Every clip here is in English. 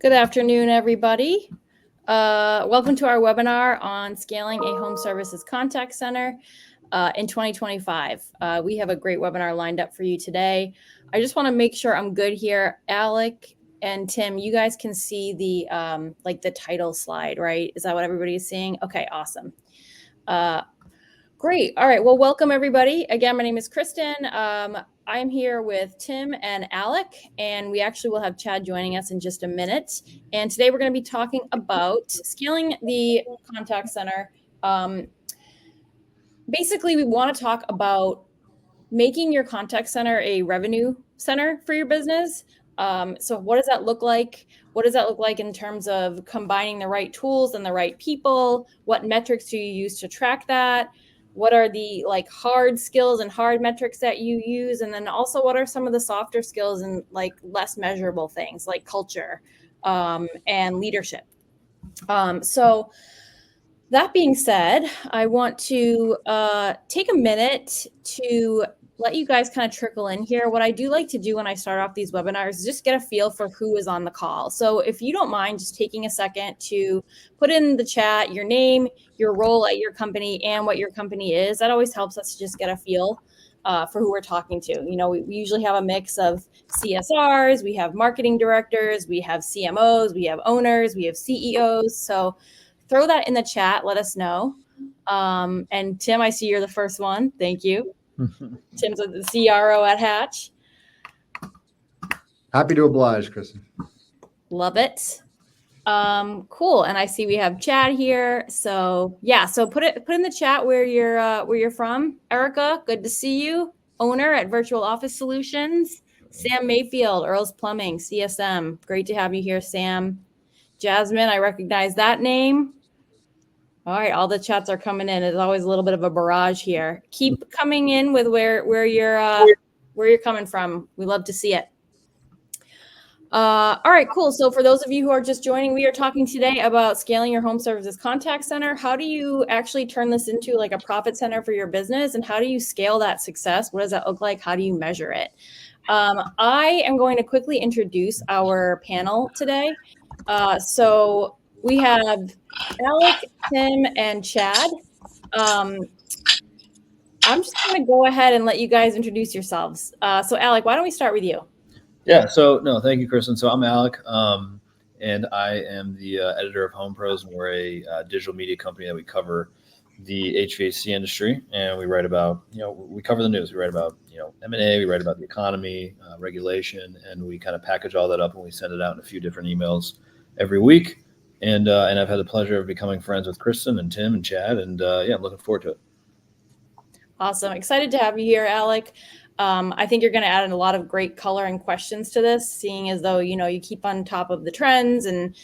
Good afternoon, everybody. Welcome to our webinar on scaling a home services contact center in 2025. We have a great webinar lined up for you today. I just want to make sure I'm good here. Alec and Tim, you guys can see the the title slide, right? Is that what everybody is seeing? Okay, awesome. Great. All right. Well, welcome everybody. Again, my name is Kristen. I am here with Tim and Alec, and we actually will have Chad joining us in just a minute. And today we're going to be talking about scaling the contact center. Basically, we want to talk about making your contact center a revenue center for your business. So what does that look like? What does that look like in terms of combining the right tools and the right people? What metrics do you use to track that? What are the hard skills and hard metrics that you use? And then also what are some of the softer skills and less measurable things like culture and leadership? So that being said, I want to take a minute to let you guys kind of trickle in here. What I do like to do when I start off these webinars is just get a feel for who is on the call. So if you don't mind just taking a second to put in the chat your name, your role at your company, and what your company is, that always helps us to just get a feel for who we're talking to. You know, we usually have a mix of CSRs, we have marketing directors, we have CMOs, we have owners, we have CEOs. So throw that in the chat, let us know. And Tim, I see you're the first one. Thank you. Tim's the CRO at Hatch. Happy to oblige, Kristen. Love it. Cool. And I see we have Chad here. So yeah, so put in the chat where you're from. Erica, good to see you. Owner at Virtual Office Solutions. Sam Mayfield, Earl's Plumbing, CSM. Great to have you here, Sam. Jasmine, I recognize that name. All right, all the chats are coming in. It's always a little bit of a barrage here. Keep coming in with where you're coming from. We love to see it. All right, cool. So for those of you who are just joining, we are talking today about scaling your home services contact center. How do you actually turn this into a profit center for your business, and how do you scale that success? What does that look like? How do you measure it? I am going to quickly introduce our panel today. So we have Alec, Tim, and Chad. I'm just going to go ahead and let you guys introduce yourselves. So Alec, why don't we start with you? Yeah, so no, thank you, Kristen. So I'm Alec, and I am the editor of Homepros, and we're a digital media company that we cover the HVAC industry, and we write about, we cover the news. We write about, M&A, we write about the economy, regulation, and we kind of package all that up and we send it out in a few different emails every week. And I've had the pleasure of becoming friends with Kristen and Tim and Chad, and I'm looking forward to it. Awesome. Excited to have you here, Alec. I think you're going to add a lot of great color and questions to this, seeing as though, you keep on top of the trends and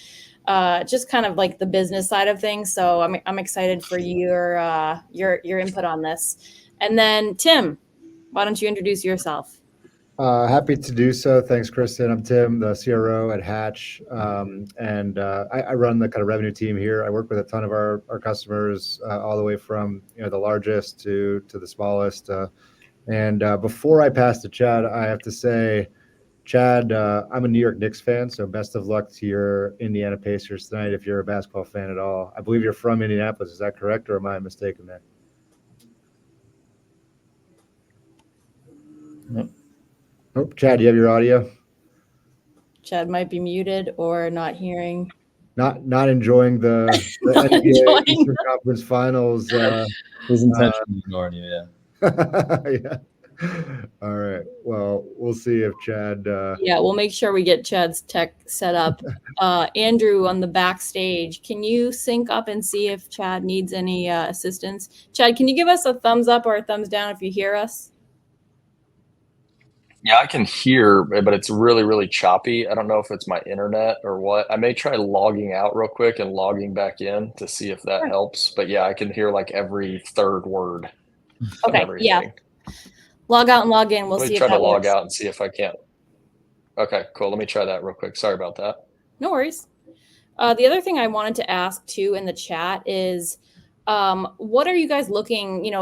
just kind of the business side of things. So I'm excited for your input on this. And then Tim, why don't you introduce yourself? Happy to do so. Thanks, Kristen. I'm Tim, the CRO at Hatch, and I run the kind of revenue team here. I work with a ton of our customers, all the way from the largest to the smallest. And before I pass to Chad, I have to say, Chad, I'm a New York Knicks fan, so best of luck to your Indiana Pacers tonight if you're a basketball fan at all. I believe you're from Indianapolis. Is that correct, or am I mistaken there? Yep. Oh, Chad, do you have your audio? Chad might be muted or not hearing. Not enjoying the NBA Eastern Conference Finals. He's intentionally ignoring you, yeah. Yeah. All right. Well, we'll see if Chad. Yeah, we'll make sure we get Chad's tech set up. Andrew on the backstage, can you sync up and see if Chad needs any assistance? Chad, can you give us a thumbs up or a thumbs down if you hear us? Yeah, I can hear, but it's really, really choppy. I don't know if it's my internet or what. I may try logging out real quick and logging back in to see if that helps. But yeah, I can hear every third word. Okay, yeah. Log out and log in. We'll see if that works. Let me try to log out and see if I can. Okay, cool. Let me try that real quick. Sorry about that. No worries. The other thing I wanted to ask too in the chat is, What are you guys looking,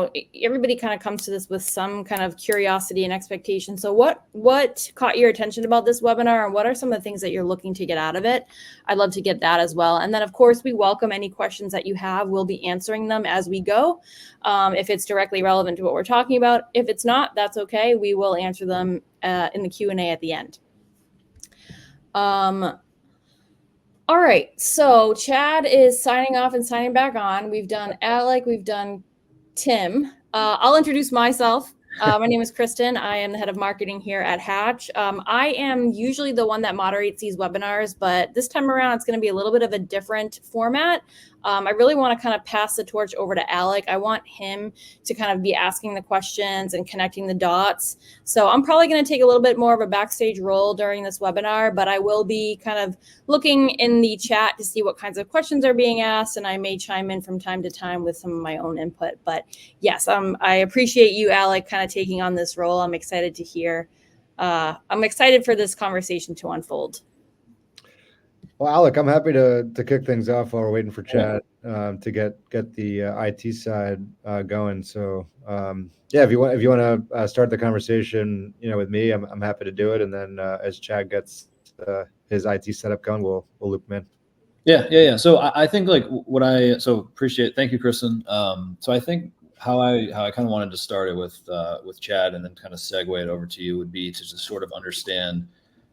everybody kind of comes to this with some kind of curiosity and expectation. So what caught your attention about this webinar, and what are some of the things that you're looking to get out of it? I'd love to get that as well. And then of course, we welcome any questions that you have. We'll be answering them as we go. If it's directly relevant to what we're talking about. If it's not, that's okay. We will answer them in the Q&A at the end. All right, so Chad is signing off and signing back on. We've done Alec, we've done Tim. I'll introduce myself. My name is Kristen. I am the head of marketing here at Hatch. I am usually the one that moderates these webinars, but this time around, it's going to be a little bit of a different format. I really want to kind of pass the torch over to Alec. I want him to kind of be asking the questions and connecting the dots. So I'm probably going to take a little bit more of a backstage role during this webinar, but I will be kind of looking in the chat to see what kinds of questions are being asked, and I may chime in from time to time with some of my own input. But yes, I appreciate you, Alec, kind of taking on this role. I'm excited to hear. I'm excited for this conversation to unfold. Well, Alec, I'm happy to kick things off while we're waiting for Chad to get the IT side going. So yeah, if you want to start the conversation, with me, I'm happy to do it. And then as Chad gets his IT setup going, we'll loop him in. Yeah. So I think appreciate. Thank you, Kristen. So I think how I kind of wanted to start it with Chad and then kind of segue it over to you would be to just sort of understand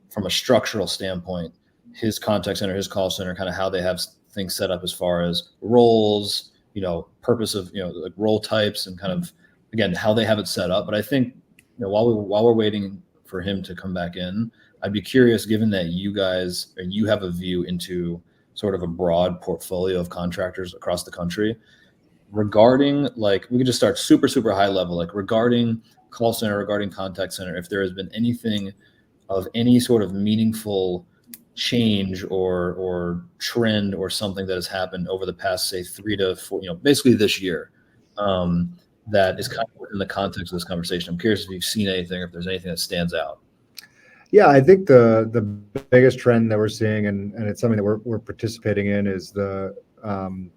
from a structural standpoint his contact center, his call center, kind of how they have things set up as far as roles, purpose of, like role types and kind of, again, how they have it set up. But I think, while we're waiting for him to come back in, I'd be curious, given that you have a view into sort of a broad portfolio of contractors across the country, regarding, like, we could just start super, super high level, like regarding call center, regarding contact center, if there has been anything of any sort of meaningful change or trend or something that has happened over the past, say, 3 to 4, basically this year, that is kind of within the context of this conversation. I'm curious if you've seen anything or if there's anything that stands out. Yeah, I think the biggest trend that we're seeing, and it's something that we're participating in, is the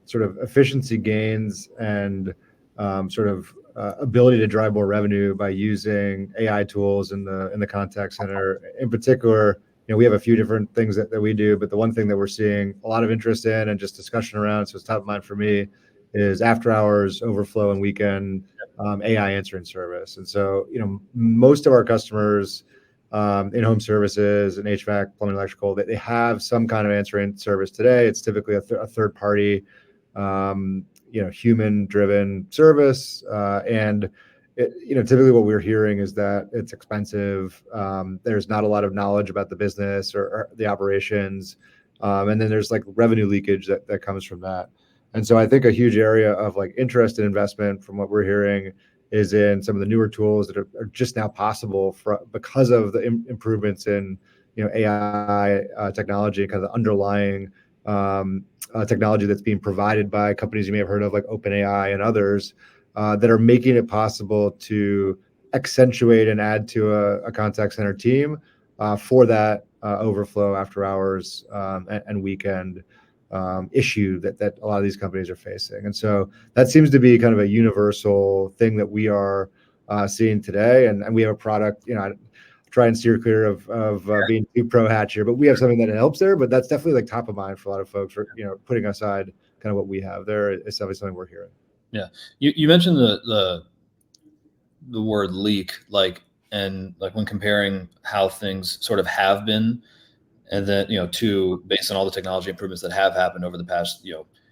sort of efficiency gains and sort of ability to drive more revenue by using AI tools in the contact center. In particular, we have a few different things that we do, but the one thing that we're seeing a lot of interest in and just discussion around, so it's top of mind for me, is after hours, overflow, and weekend AI answering service. And so, most of our customers in home services and HVAC, plumbing, electrical, they have some kind of answering service today. It's typically a third party, human-driven service, and typically what we're hearing is that it's expensive. There's not a lot of knowledge about the business or the operations. And then there's like revenue leakage that comes from that. And so I think a huge area of like interest and investment from what we're hearing is in some of the newer tools that are just now possible because of the improvements in AI technology, kind of the underlying technology that's being provided by companies you may have heard of, like OpenAI and others, that are making it possible to accentuate and add to a contact center team for that overflow, after hours, and weekend issue that a lot of these companies are facing. And so that seems to be kind of a universal thing that we are seeing today. And we have a product, I try and steer clear of being too pro Hatch here, but we have something that helps there. But that's definitely like top of mind for a lot of folks, for, putting aside kind of what we have there. It's definitely something we're hearing. Yeah. You mentioned the word leak, and when comparing how things sort of have been, and then, to based on all the technology improvements that have happened over the past,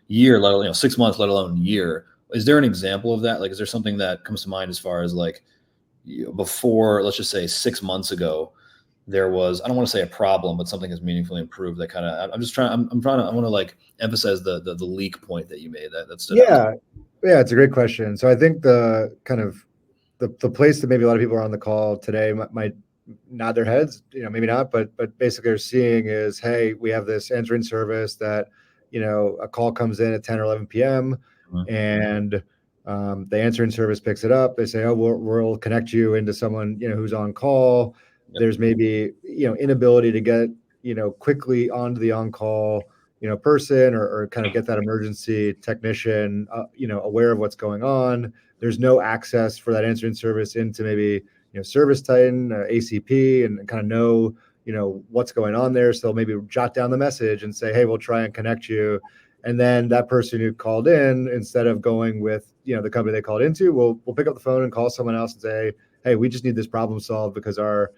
year, let alone, 6 months, let alone year. Is there an example of that? Like, is there something that comes to mind as far as like, before, let's just say 6 months ago, there was, I don't want to say a problem, but something has meaningfully improved that kind of, I want to like emphasize the leak point that you made that stood out. Yeah, it's a great question. So I think the kind of the place that maybe a lot of people are on the call today might nod their heads, maybe not, but basically they're seeing is, hey, we have this answering service that, a call comes in at 10 or 11 p.m. Mm-hmm. and the answering service picks it up. They say, oh, we'll connect you into someone, who's on call. Yep. There's maybe, inability to get, quickly onto the on-call, person or kind of get that emergency technician, aware of what's going on. There's no access for that answering service into maybe, Service Titan, ACP, and kind of know, what's going on there. So maybe jot down the message and say, hey, we'll try and connect you. And then that person who called in, instead of going with, the company they called into, we'll pick up the phone and call someone else and say, hey, we just need this problem solved because our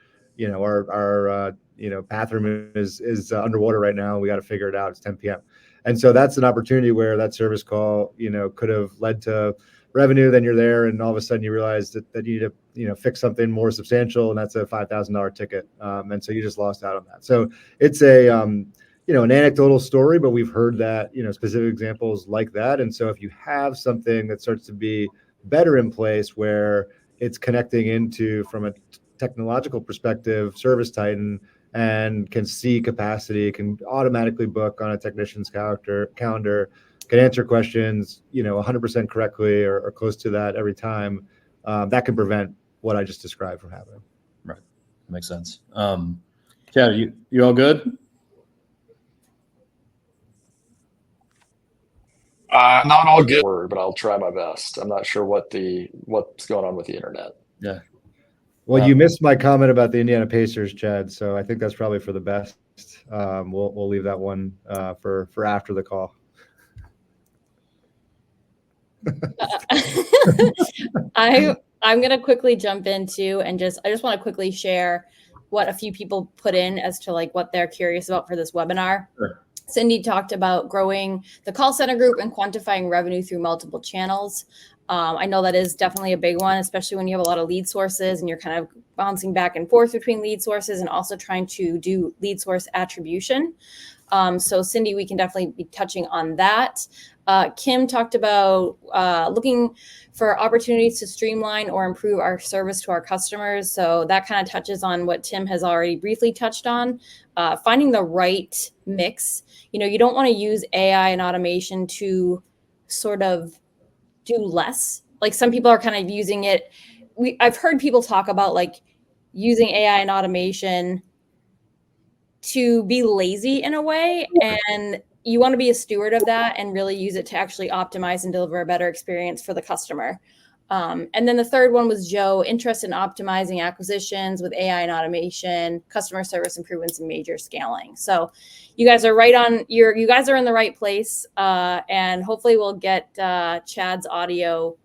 bathroom is underwater right now. We got to figure it out. It's 10 p.m. And so that's an opportunity where that service call, could have led to revenue. Then you're there, and all of a sudden you realize that you need to, fix something more substantial, and that's a $5,000 ticket. And so you just lost out on that. So it's a, an anecdotal story, but we've heard that, specific examples like that. And so if you have something that starts to be better in place where it's connecting into, from a technological perspective, Service Titan, and can see capacity, can automatically book on a technician's calendar, can answer questions, 100% correctly or close to that every time, that can prevent what I just described from happening. Right. Makes sense. Chad, you all good? Not all good, but I'll try my best. I'm not sure what's going on with the internet. Yeah. Well, you missed my comment about the Indiana Pacers, Chad. So I think that's probably for the best. We'll leave that one for after the call. I'm going to quickly jump into and I just want to quickly share what a few people put in as to like what they're curious about for this webinar. Sure. Cindy talked about growing the call center group and quantifying revenue through multiple channels. I know that is definitely a big one, especially when you have a lot of lead sources and you're kind of bouncing back and forth between lead sources and also trying to do lead source attribution. So Cindy, we can definitely be touching on that. Kim talked about looking for opportunities to streamline or improve our service to our customers. So that kind of touches on what Tim has already briefly touched on, finding the right mix. You don't want to use AI and automation to sort of do less. Like some people are kind of using it. I've heard people talk about like using AI and automation to be lazy in a way, and you want to be a steward of that and really use it to actually optimize and deliver a better experience for the customer. And then the third one was Joe, interest in optimizing acquisitions with AI and automation, customer service improvements, and major scaling. So you guys are right on. You guys are in the right place, and hopefully we'll get Chad's audio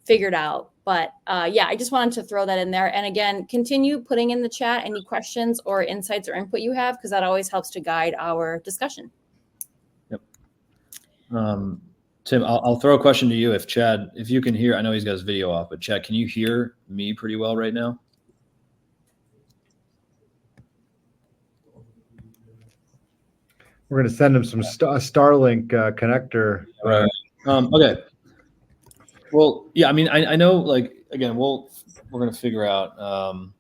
figured out. But yeah, I just wanted to throw that in there. And again, continue putting in the chat any questions or insights or input you have, because that always helps to guide our discussion. Yep. Tim, I'll throw a question to you. If you can hear, I know he's got his video off, but Chad, can you hear me pretty well right now? We're going to send him some Starlink connector. Right. Okay. Well, yeah, I mean, I know, like, again, we're going to figure out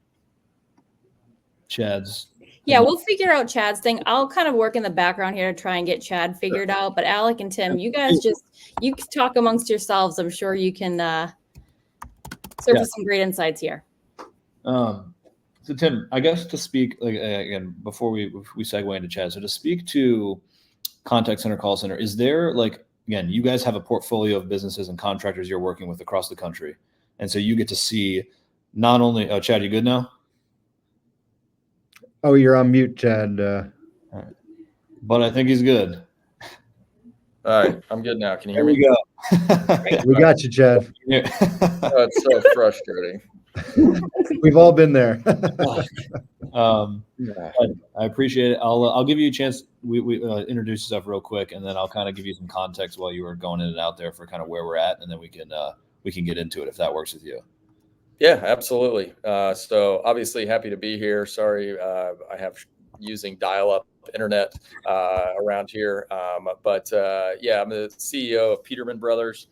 Chad's. Yeah, we'll figure out Chad's thing. I'll kind of work in the background here to try and get Chad figured out. But Alec and Tim, you guys you talk amongst yourselves. I'm sure you can surface some great insights here. So Tim, I guess to speak, like, again, before we segue into Chad, so to speak to contact center, call center, is there, like, again, you guys have a portfolio of businesses and contractors you're working with across the country. And so you get to see not only, Chad, you good now? Oh, you're on mute, Chad. All right. But I think he's good. All right, I'm good now. Can you hear There me? we go. We got you, Chad. Oh, it's so frustrating. We've all been there. I appreciate it. I'll give you a chance. We introduce yourself real quick, and then I'll kind of give you some context while you were going in and out there for kind of where we're at, and then we can get into it if that works with you. Yeah, absolutely. So obviously happy to be here. Sorry, I have using dial-up internet around here. But yeah, I'm the CEO of Peterman Brothers.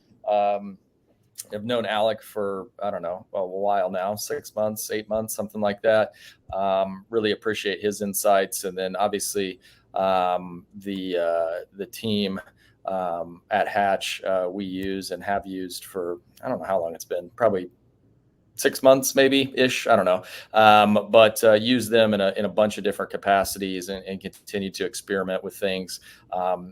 I've known Alec for, I don't know, a while now, 6 months, 8 months, something like that. Really appreciate his insights. And then obviously the team at Hatch we use and have used for, I don't know how long it's been, probably 6 months, maybe ish. I don't know. But use them in a bunch of different capacities and continue to experiment with things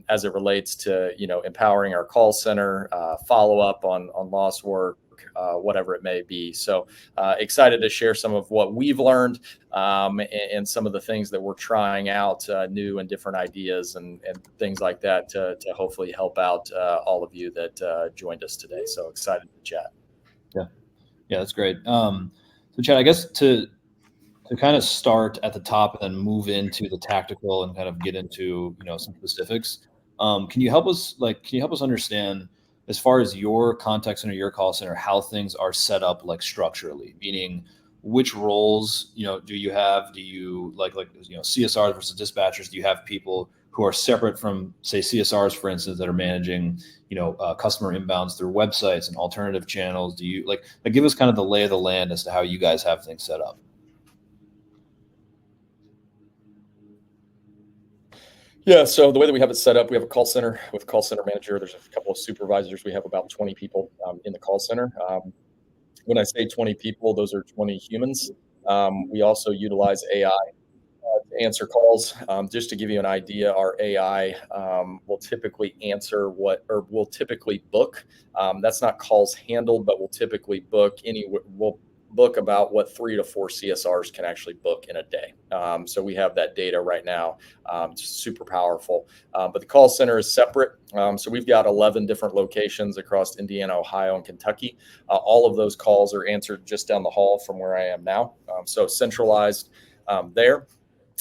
as it relates to, empowering our call center, follow up on lost work, whatever it may be. So excited to share some of what we've learned and some of the things that we're trying out, new and different ideas and things like that to hopefully help out all of you that joined us today. So excited to chat. Yeah, that's great. So Chad, I guess to kind of start at the top and then move into the tactical and kind of get into, some specifics. Can you help us understand, as far as your contact center, your call center, how things are set up, like structurally, meaning which roles, do you have? Do you like CSRs versus dispatchers? Do you have people who are separate from, say, CSRs, for instance, that are managing, customer inbounds through websites and alternative channels? Do you like give us kind of the lay of the land as to how you guys have things set up? Yeah, so the way that we have it set up, we have a call center with a call center manager. There's a couple of supervisors. We have about 20 people in the call center. When I say 20 people, those are 20 humans. We also utilize AI to answer calls. Just to give you an idea, our AI will typically will typically book. That's not calls handled, but will typically book we'll book about what 3 to 4 CSRs can actually book in a day. So we have that data right now. Super powerful. But the call center is separate. So we've got 11 different locations across Indiana, Ohio, and Kentucky. All of those calls are answered just down the hall from where I am now. So centralized there.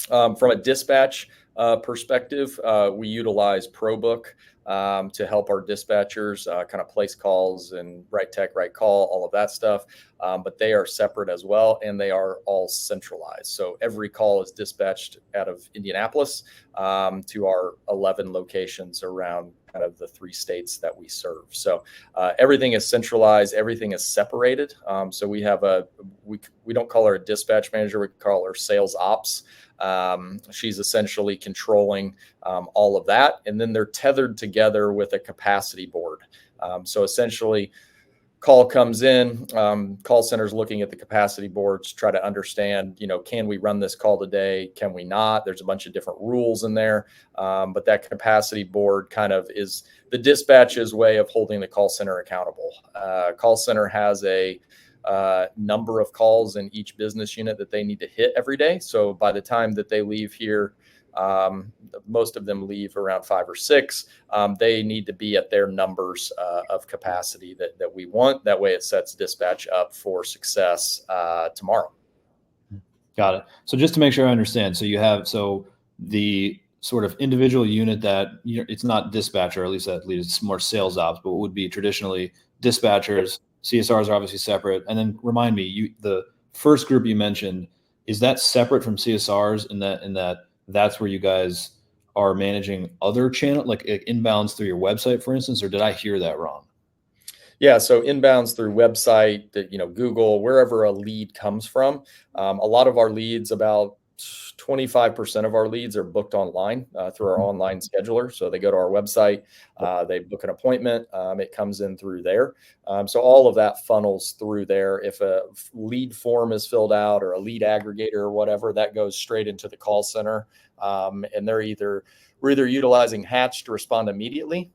From a dispatch perspective, we utilize ProBook to help our dispatchers kind of place calls and right tech, right call, all of that stuff. But they are separate as well, and they are all centralized. So every call is dispatched out of Indianapolis to our 11 locations around kind of the 3 states that we serve. So everything is centralized, everything is separated. So we have we don't call her a dispatch manager, we call her sales ops. She's essentially controlling all of that. And then they're tethered together with a capacity board. So essentially, call comes in, call center's looking at the capacity boards, try to understand, can we run this call today? Can we not? There's a bunch of different rules in there. But that capacity board kind of is the dispatch's way of holding the call center accountable. Call center has a number of calls in each business unit that they need to hit every day. So by the time that they leave here, most of them leave around 5 or 6. They need to be at their numbers of capacity that we want. That way it sets dispatch up for success tomorrow. Got it. So just to make sure I understand, so the sort of individual unit that it's not dispatcher, or at least it's more sales ops, but what would be traditionally dispatchers. CSRs are obviously separate. And then remind me, the first group you mentioned, is that separate from CSRs in that that's where you guys are managing other channel, like inbounds through your website, for instance, or did I hear that wrong? Yeah, so inbounds through website, Google, wherever a lead comes from. A lot of our leads, about 25% of our leads are booked online through our online scheduler. So they go to our website, they book an appointment, it comes in through there. So all of that funnels through there. If a lead form is filled out or a lead aggregator or whatever, that goes straight into the call center. And we're either utilizing Hatch to respond immediately,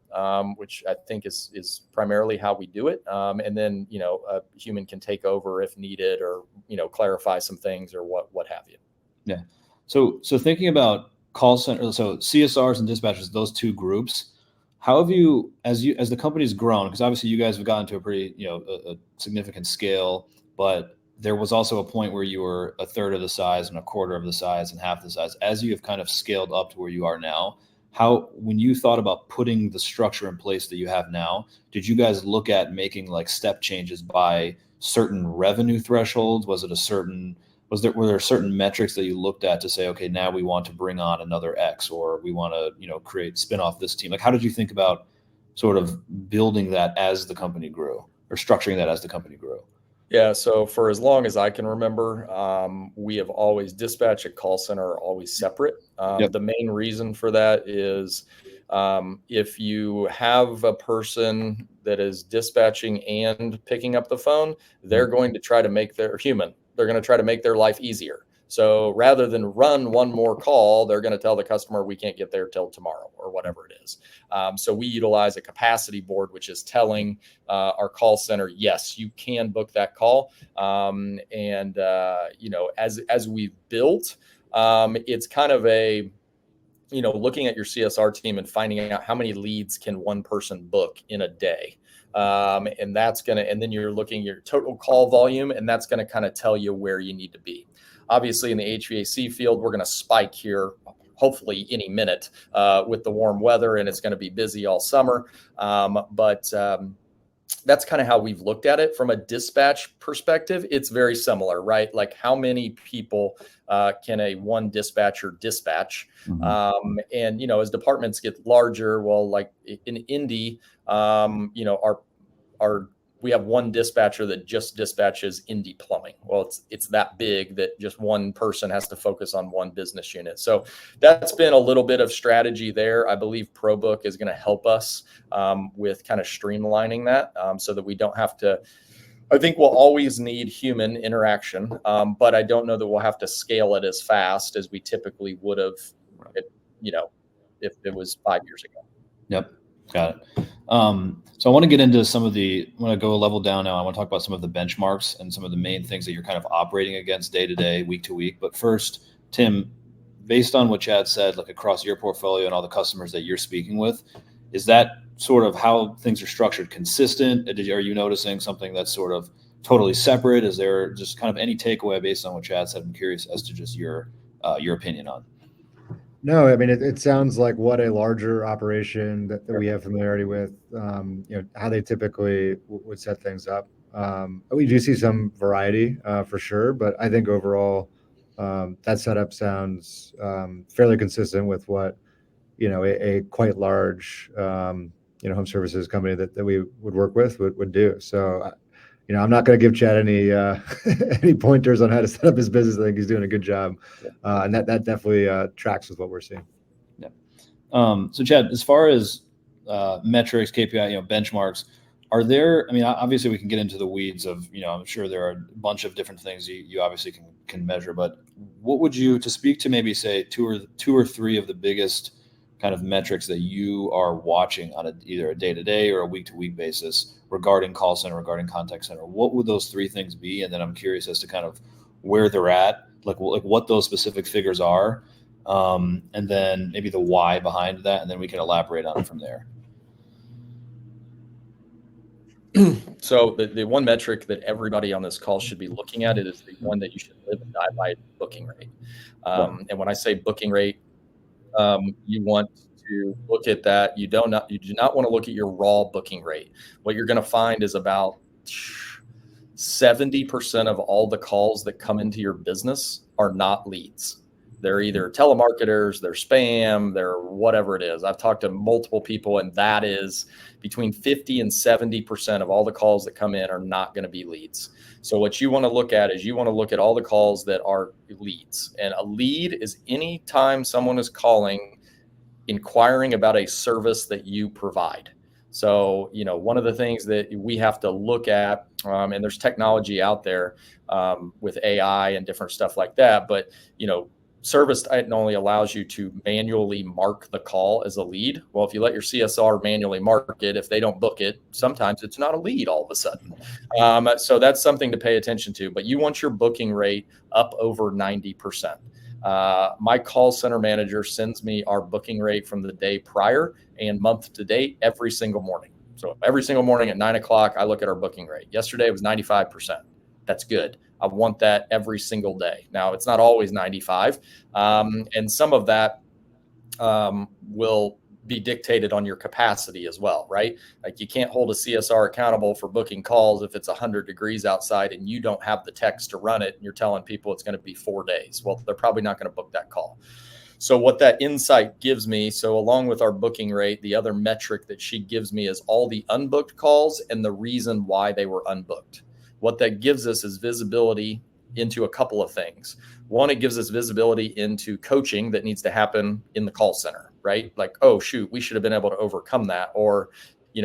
which I think is primarily how we do it. And then, a human can take over if needed or, clarify some things or what have you. Yeah. So thinking about call center, so CSRs and dispatchers, those two groups, how have you, as the company's grown, because obviously you guys have gotten to a pretty, a significant scale, but there was also a point where you were a third of the size and a quarter of the size and half the size. As you have kind of scaled up to where you are now, when you thought about putting the structure in place that you have now, did you guys look at making like step changes by certain revenue thresholds? Were there certain metrics that you looked at to say, okay, now we want to bring on another X, or we want to, spin off this team? Like, how did you think about sort of building that as the company grew, or structuring that as the company grew? Yeah, so for as long as I can remember, we have always dispatch and call center are always separate. Yep. The main reason for that is If you have a person that is dispatching and picking up the phone, they're going to try to make they're going to try to make their life easier. So rather than run one more call, they're going to tell the customer we can't get there till tomorrow or whatever it is. So we utilize a capacity board, which is telling our call center, yes, you can book that call. As we've built, it's kind of a, looking at your CSR team and finding out how many leads can one person book in a day. And then you're looking at your total call volume, and that's going to kind of tell you where you need to be. Obviously, in the HVAC field, we're going to spike here, hopefully any minute with the warm weather, and it's going to be busy all summer. But that's kind of how we've looked at it. From a dispatch perspective, it's very similar, right? Like how many people can a one dispatcher dispatch? Mm-hmm. As departments get larger, well, like in Indy, we have one dispatcher that just dispatches Indy plumbing. Well, it's that big that just one person has to focus on one business unit. So that's been a little bit of strategy there. I believe ProBook is going to help us with kind of streamlining that so that we don't have to. I think we'll always need human interaction, but I don't know that we'll have to scale it as fast as we typically would have, if it was 5 years ago. Yep. Got it. So I want to get into I want to go a level down now. I want to talk about some of the benchmarks and some of the main things that you're kind of operating against day to day, week to week. But first, Tim, based on what Chad said, like across your portfolio and all the customers that you're speaking with, is that sort of how things are structured consistent? Are you noticing something that's sort of totally separate? Is there just kind of any takeaway based on what Chad said? I'm curious as to just your opinion on. No, I mean, it sounds like what a larger operation that we have familiarity with, how they typically would set things up. We do see some variety for sure, but I think overall that setup sounds fairly consistent with what, a quite large, home services company that we would work with would do. So, I'm not going to give Chad any any pointers on how to set up his business. I think he's doing a good job, and that definitely tracks with what we're seeing. Yeah. So, Chad, as far as metrics, KPI, benchmarks, are there? I mean, obviously, we can get into the weeds of, I'm sure there are a bunch of different things you obviously can measure. But what would you, to speak to maybe say two or three of the biggest kind of metrics that you are watching on either a day-to-day or a week-to-week basis regarding call center, regarding contact center? What would those three things be? And then I'm curious as to kind of where they're at, like what those specific figures are, and then maybe the why behind that, and then we can elaborate on it from there. So the one metric that everybody on this call should be looking at is the one that you should live and die by, booking rate. And when I say booking rate, you want to look at that. You do not want to look at your raw booking rate. What you're going to find is about 70% of all the calls that come into your business are not leads. They're either telemarketers, they're spam, they're whatever it is. I've talked to multiple people, and that is between 50 and 70% of all the calls that come in are not going to be leads. So what you want to look at is you want to look at all the calls that are leads. And a lead is any time someone is calling, inquiring about a service that you provide. So, one of the things that we have to look at, and there's technology out there with AI and different stuff like that, but, ServiceTitan only allows you to manually mark the call as a lead. Well, if you let your CSR manually mark it, if they don't book it, sometimes it's not a lead all of a sudden. So that's something to pay attention to. But you want your booking rate up over 90%. My call center manager sends me our booking rate from the day prior and month to date every single morning. So every single morning at 9:00, I look at our booking rate. Yesterday it was 95%. That's good. I want that every single day. Now, it's not always 95. And some of that will be dictated on your capacity as well, right? Like you can't hold a CSR accountable for booking calls if it's 100 degrees outside and you don't have the techs to run it and you're telling people it's going to be 4 days. Well, they're probably not going to book that call. So what that insight gives me, so along with our booking rate, the other metric that she gives me is all the unbooked calls and the reason why they were unbooked. What that gives us is visibility into a couple of things. One, it gives us visibility into coaching that needs to happen in the call center, right? Like, oh shoot, we should have been able to overcome that. Or,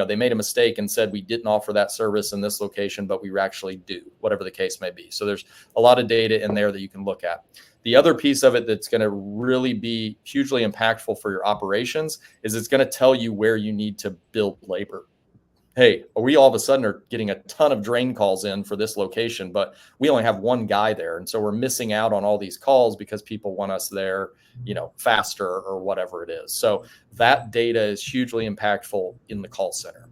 they made a mistake and said we didn't offer that service in this location, but we actually do, whatever the case may be. So there's a lot of data in there that you can look at. The other piece of it that's going to really be hugely impactful for your operations is it's going to tell you where you need to build labor. Hey, we all of a sudden are getting a ton of drain calls in for this location, but we only have one guy there. And so we're missing out on all these calls because people want us there, faster or whatever it is. So that data is hugely impactful in the call center.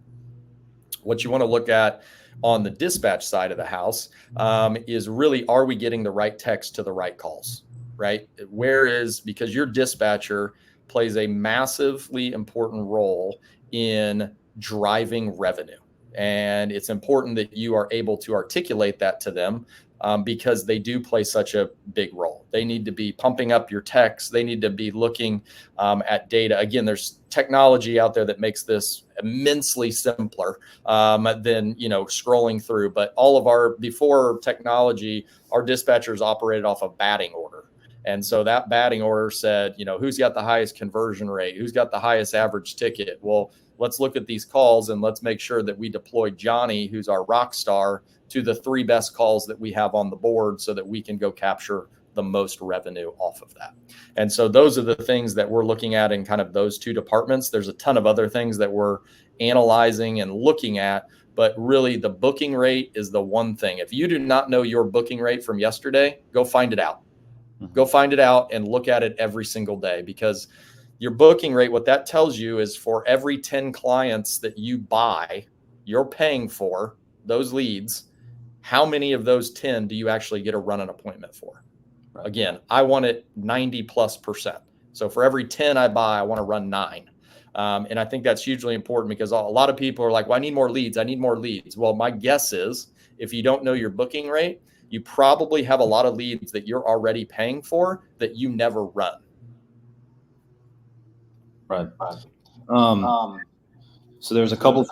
What you want to look at on the dispatch side of the house is really, are we getting the right text to the right calls, right? Because your dispatcher plays a massively important role in driving revenue. And it's important that you are able to articulate that to them because they do play such a big role. They need to be pumping up your text. They need to be looking at data. Again, there's technology out there that makes this immensely simpler than, scrolling through. But before technology, our dispatchers operated off a batting order. And so that batting order said, who's got the highest conversion rate? Who's got the highest average ticket? Well, let's look at these calls and let's make sure that we deploy Johnny, who's our rock star, to the 3 best calls that we have on the board so that we can go capture the most revenue off of that. And so those are the things that we're looking at in kind of those 2 departments. There's a ton of other things that we're analyzing and looking at, but really the booking rate is the one thing. If you do not know your booking rate from yesterday, go find it out. Go find it out and look at it every single day, because your booking rate, what that tells you is for every 10 clients that you buy, you're paying for those leads. How many of those 10 do you actually get to run an appointment for? Right. Again, I want it 90+%. So for every 10 I buy, I want to run 9. And I think that's hugely important because a lot of people are like, well, I need more leads. I need more leads. Well, my guess is if you don't know your booking rate, you probably have a lot of leads that you're already paying for that you never run. Right. So there's a couple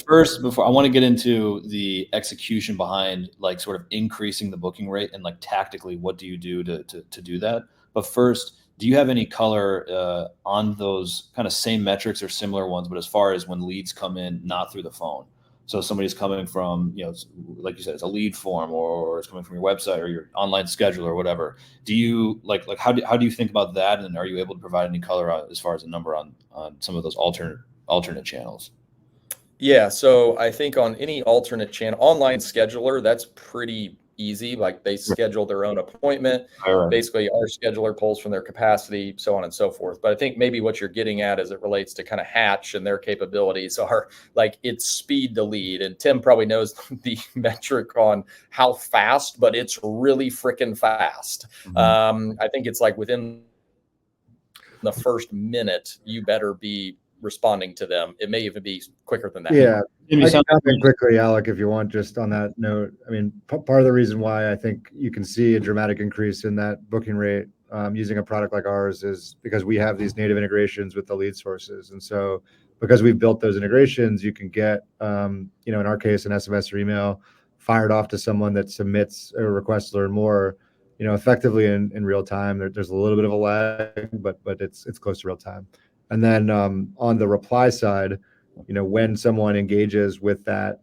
first, before I want to get into the execution behind like sort of increasing the booking rate and like tactically, what do you do to do that? But first, do you have any color on those kind of same metrics or similar ones, but as far as when leads come in, not through the phone? So somebody's coming from, like you said, it's a lead form or it's coming from your website or your online schedule or whatever. Do you how do you think about that? And are you able to provide any color as far as a number on some of those alternate channels? Yeah. So I think on any alternate channel, online scheduler, that's pretty easy. Like they schedule their own appointment. Right. Basically, our scheduler pulls from their capacity, so on and so forth. But I think maybe what you're getting at as it relates to kind of Hatch and their capabilities are like it's speed to lead. And Tim probably knows the metric on how fast, but it's really freaking fast. Mm-hmm. I think it's like within the first minute, you better be responding to them. It may even be quicker than that. Yeah. I can comment quickly, Alec, if you want, just on that note. I mean, part of the reason why I think you can see a dramatic increase in that booking rate using a product like ours is because we have these native integrations with the lead sources. And so because we've built those integrations, you can get, in our case, an SMS or email fired off to someone that submits a request to learn more, effectively in real time. There's a little bit of a lag, but it's close to real time. And then on the reply side, when someone engages with that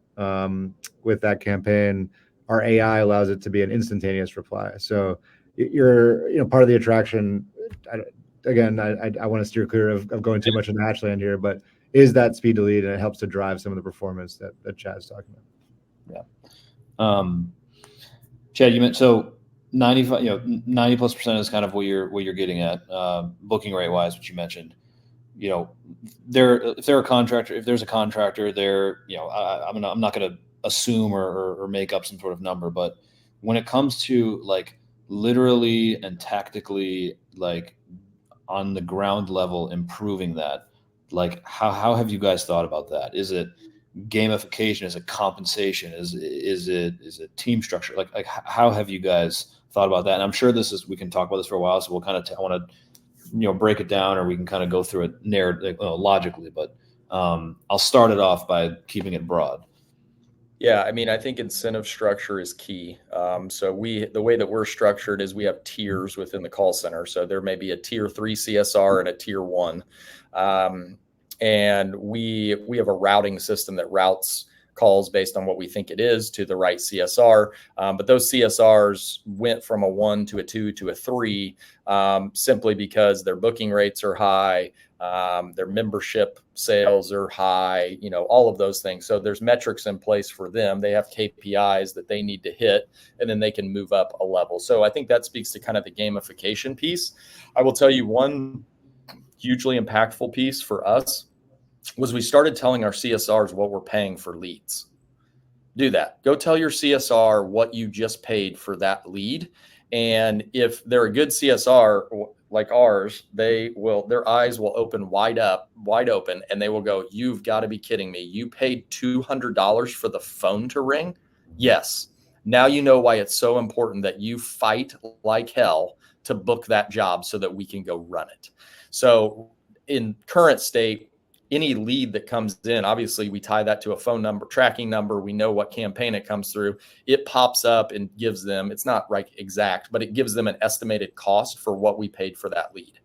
campaign, our AI allows it to be an instantaneous reply. So you're part of the attraction. I want to steer clear of going too much in the Hatch land here, but is that speed to lead, and it helps to drive some of the performance that Chad's talking about. Yeah. Chad, you mentioned so 90+% is kind of what you're getting at booking rate wise, which you mentioned. If there's a contractor there, I'm not going to assume or make up some sort of number, but when it comes to like literally and tactically, like on the ground level, improving that, like how have you guys thought about that? Is it gamification? Is it compensation? Is it team structure? Like how have you guys thought about that? And I'm sure we can talk about this for a while, so we'll kind of I want to break it down, or we can kind of go through it logically, but I'll start it off by keeping it broad. Yeah, I mean, I think incentive structure is key. So the way that we're structured is we have tiers within the call center. So there may be a tier 3 CSR and a tier 1. And we have a routing system that routes calls based on what we think it is to the right CSR. But those CSRs went from a 1 to a 2 to a 3 simply because their booking rates are high. Their membership sales are high, all of those things. So there's metrics in place for them. They have KPIs that they need to hit, and then they can move up a level. So I think that speaks to kind of the gamification piece. I will tell you one hugely impactful piece for us was we started telling our CSRs what we're paying for leads. Do that. Go tell your CSR what you just paid for that lead. And if they're a good CSR like ours, their eyes will open wide open, and they will go, "You've got to be kidding me. You paid $200 for the phone to ring?" Yes. Now you know why it's so important that you fight like hell to book that job so that we can go run it. So in current state, any lead that comes in, obviously we tie that to a phone number, tracking number. We know what campaign it comes through. It pops up and gives them, it's not like exact, but it gives them an estimated cost for what we paid for that lead.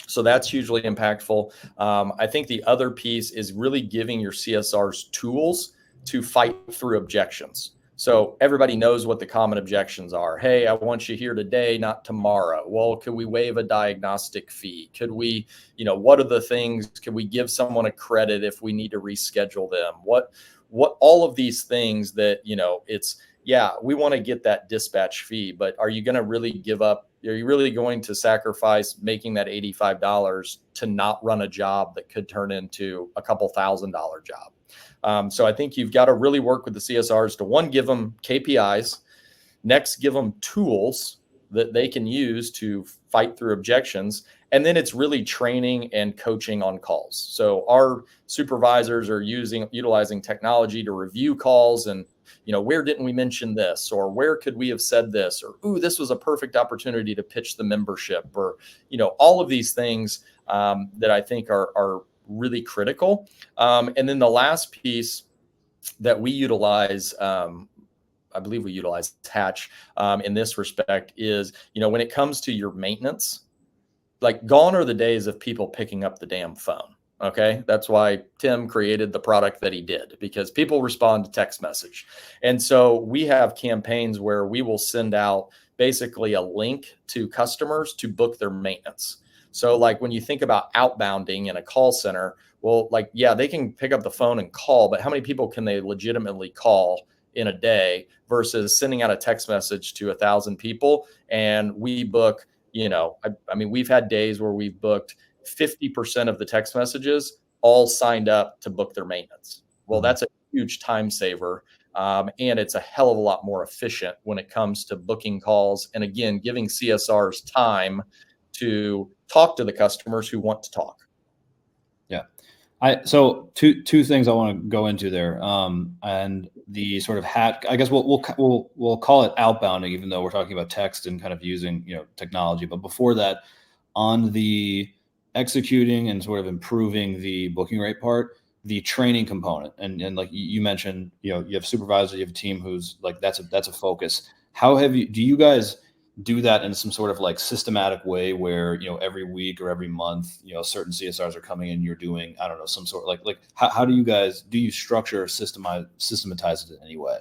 So that's hugely impactful. I think the other piece is really giving your CSRs tools to fight through objections. So everybody knows what the common objections are. Hey, I want you here today, not tomorrow. Well, could we waive a diagnostic fee? Could we, what are the things? Could we give someone a credit if we need to reschedule them? What all of these things that, we want to get that dispatch fee, but are you going to really give up? Are you really going to sacrifice making that $85 to not run a job that could turn into a couple $1,000 job? So I think you've got to really work with the CSRs to, one, give them KPIs, next, give them tools that they can use to fight through objections. And then it's really training and coaching on calls. So our supervisors are utilizing technology to review calls and, where didn't we mention this, or where could we have said this, or, ooh, this was a perfect opportunity to pitch the membership, or, all of these things that I think are really critical. And then the last piece that we utilize, I believe we utilize Hatch in this respect is, when it comes to your maintenance, like, gone are the days of people picking up the damn phone. Okay. That's why Tim created the product that he did, because people respond to text message. And so we have campaigns where we will send out basically a link to customers to book their maintenance. So like when you think about outbounding in a call center, well, like, yeah, they can pick up the phone and call, but how many people can they legitimately call in a day versus sending out a text message to 1,000 people? And we book, I mean, we've had days where we've booked 50% of the text messages all signed up to book their maintenance. Well, that's a huge time saver. And it's a hell of a lot more efficient when it comes to booking calls. And again, giving CSRs time to talk to the customers who want to talk. Yeah. So two things I want to go into there. And the sort of I guess we'll call it outbounding, even though we're talking about text and kind of using, technology. But before that, on the executing and sort of improving the booking rate part, the training component, and like you mentioned, you have supervisors, you have a team who's like, that's a focus. Do you guys do that in some sort of like systematic way where, every week or every month, certain CSRs are coming in, you're doing, I don't know, some sort of like how do you structure or systematize it in any way?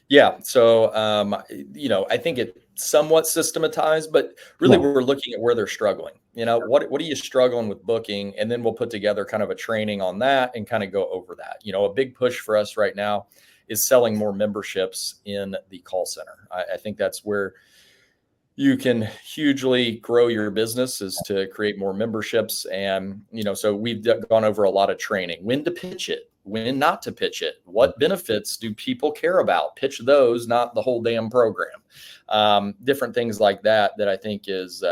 Yeah. So, I think it's somewhat systematized, but really we're looking at where they're struggling. What are you struggling with booking? And then we'll put together kind of a training on that and kind of go over that. A big push for us right now is selling more memberships in the call center. I think that's where you can hugely grow your business, is to create more memberships. And, so we've gone over a lot of training, when to pitch it, when not to pitch it, what benefits do people care about, pitch those, not the whole damn program. Different things like that I think is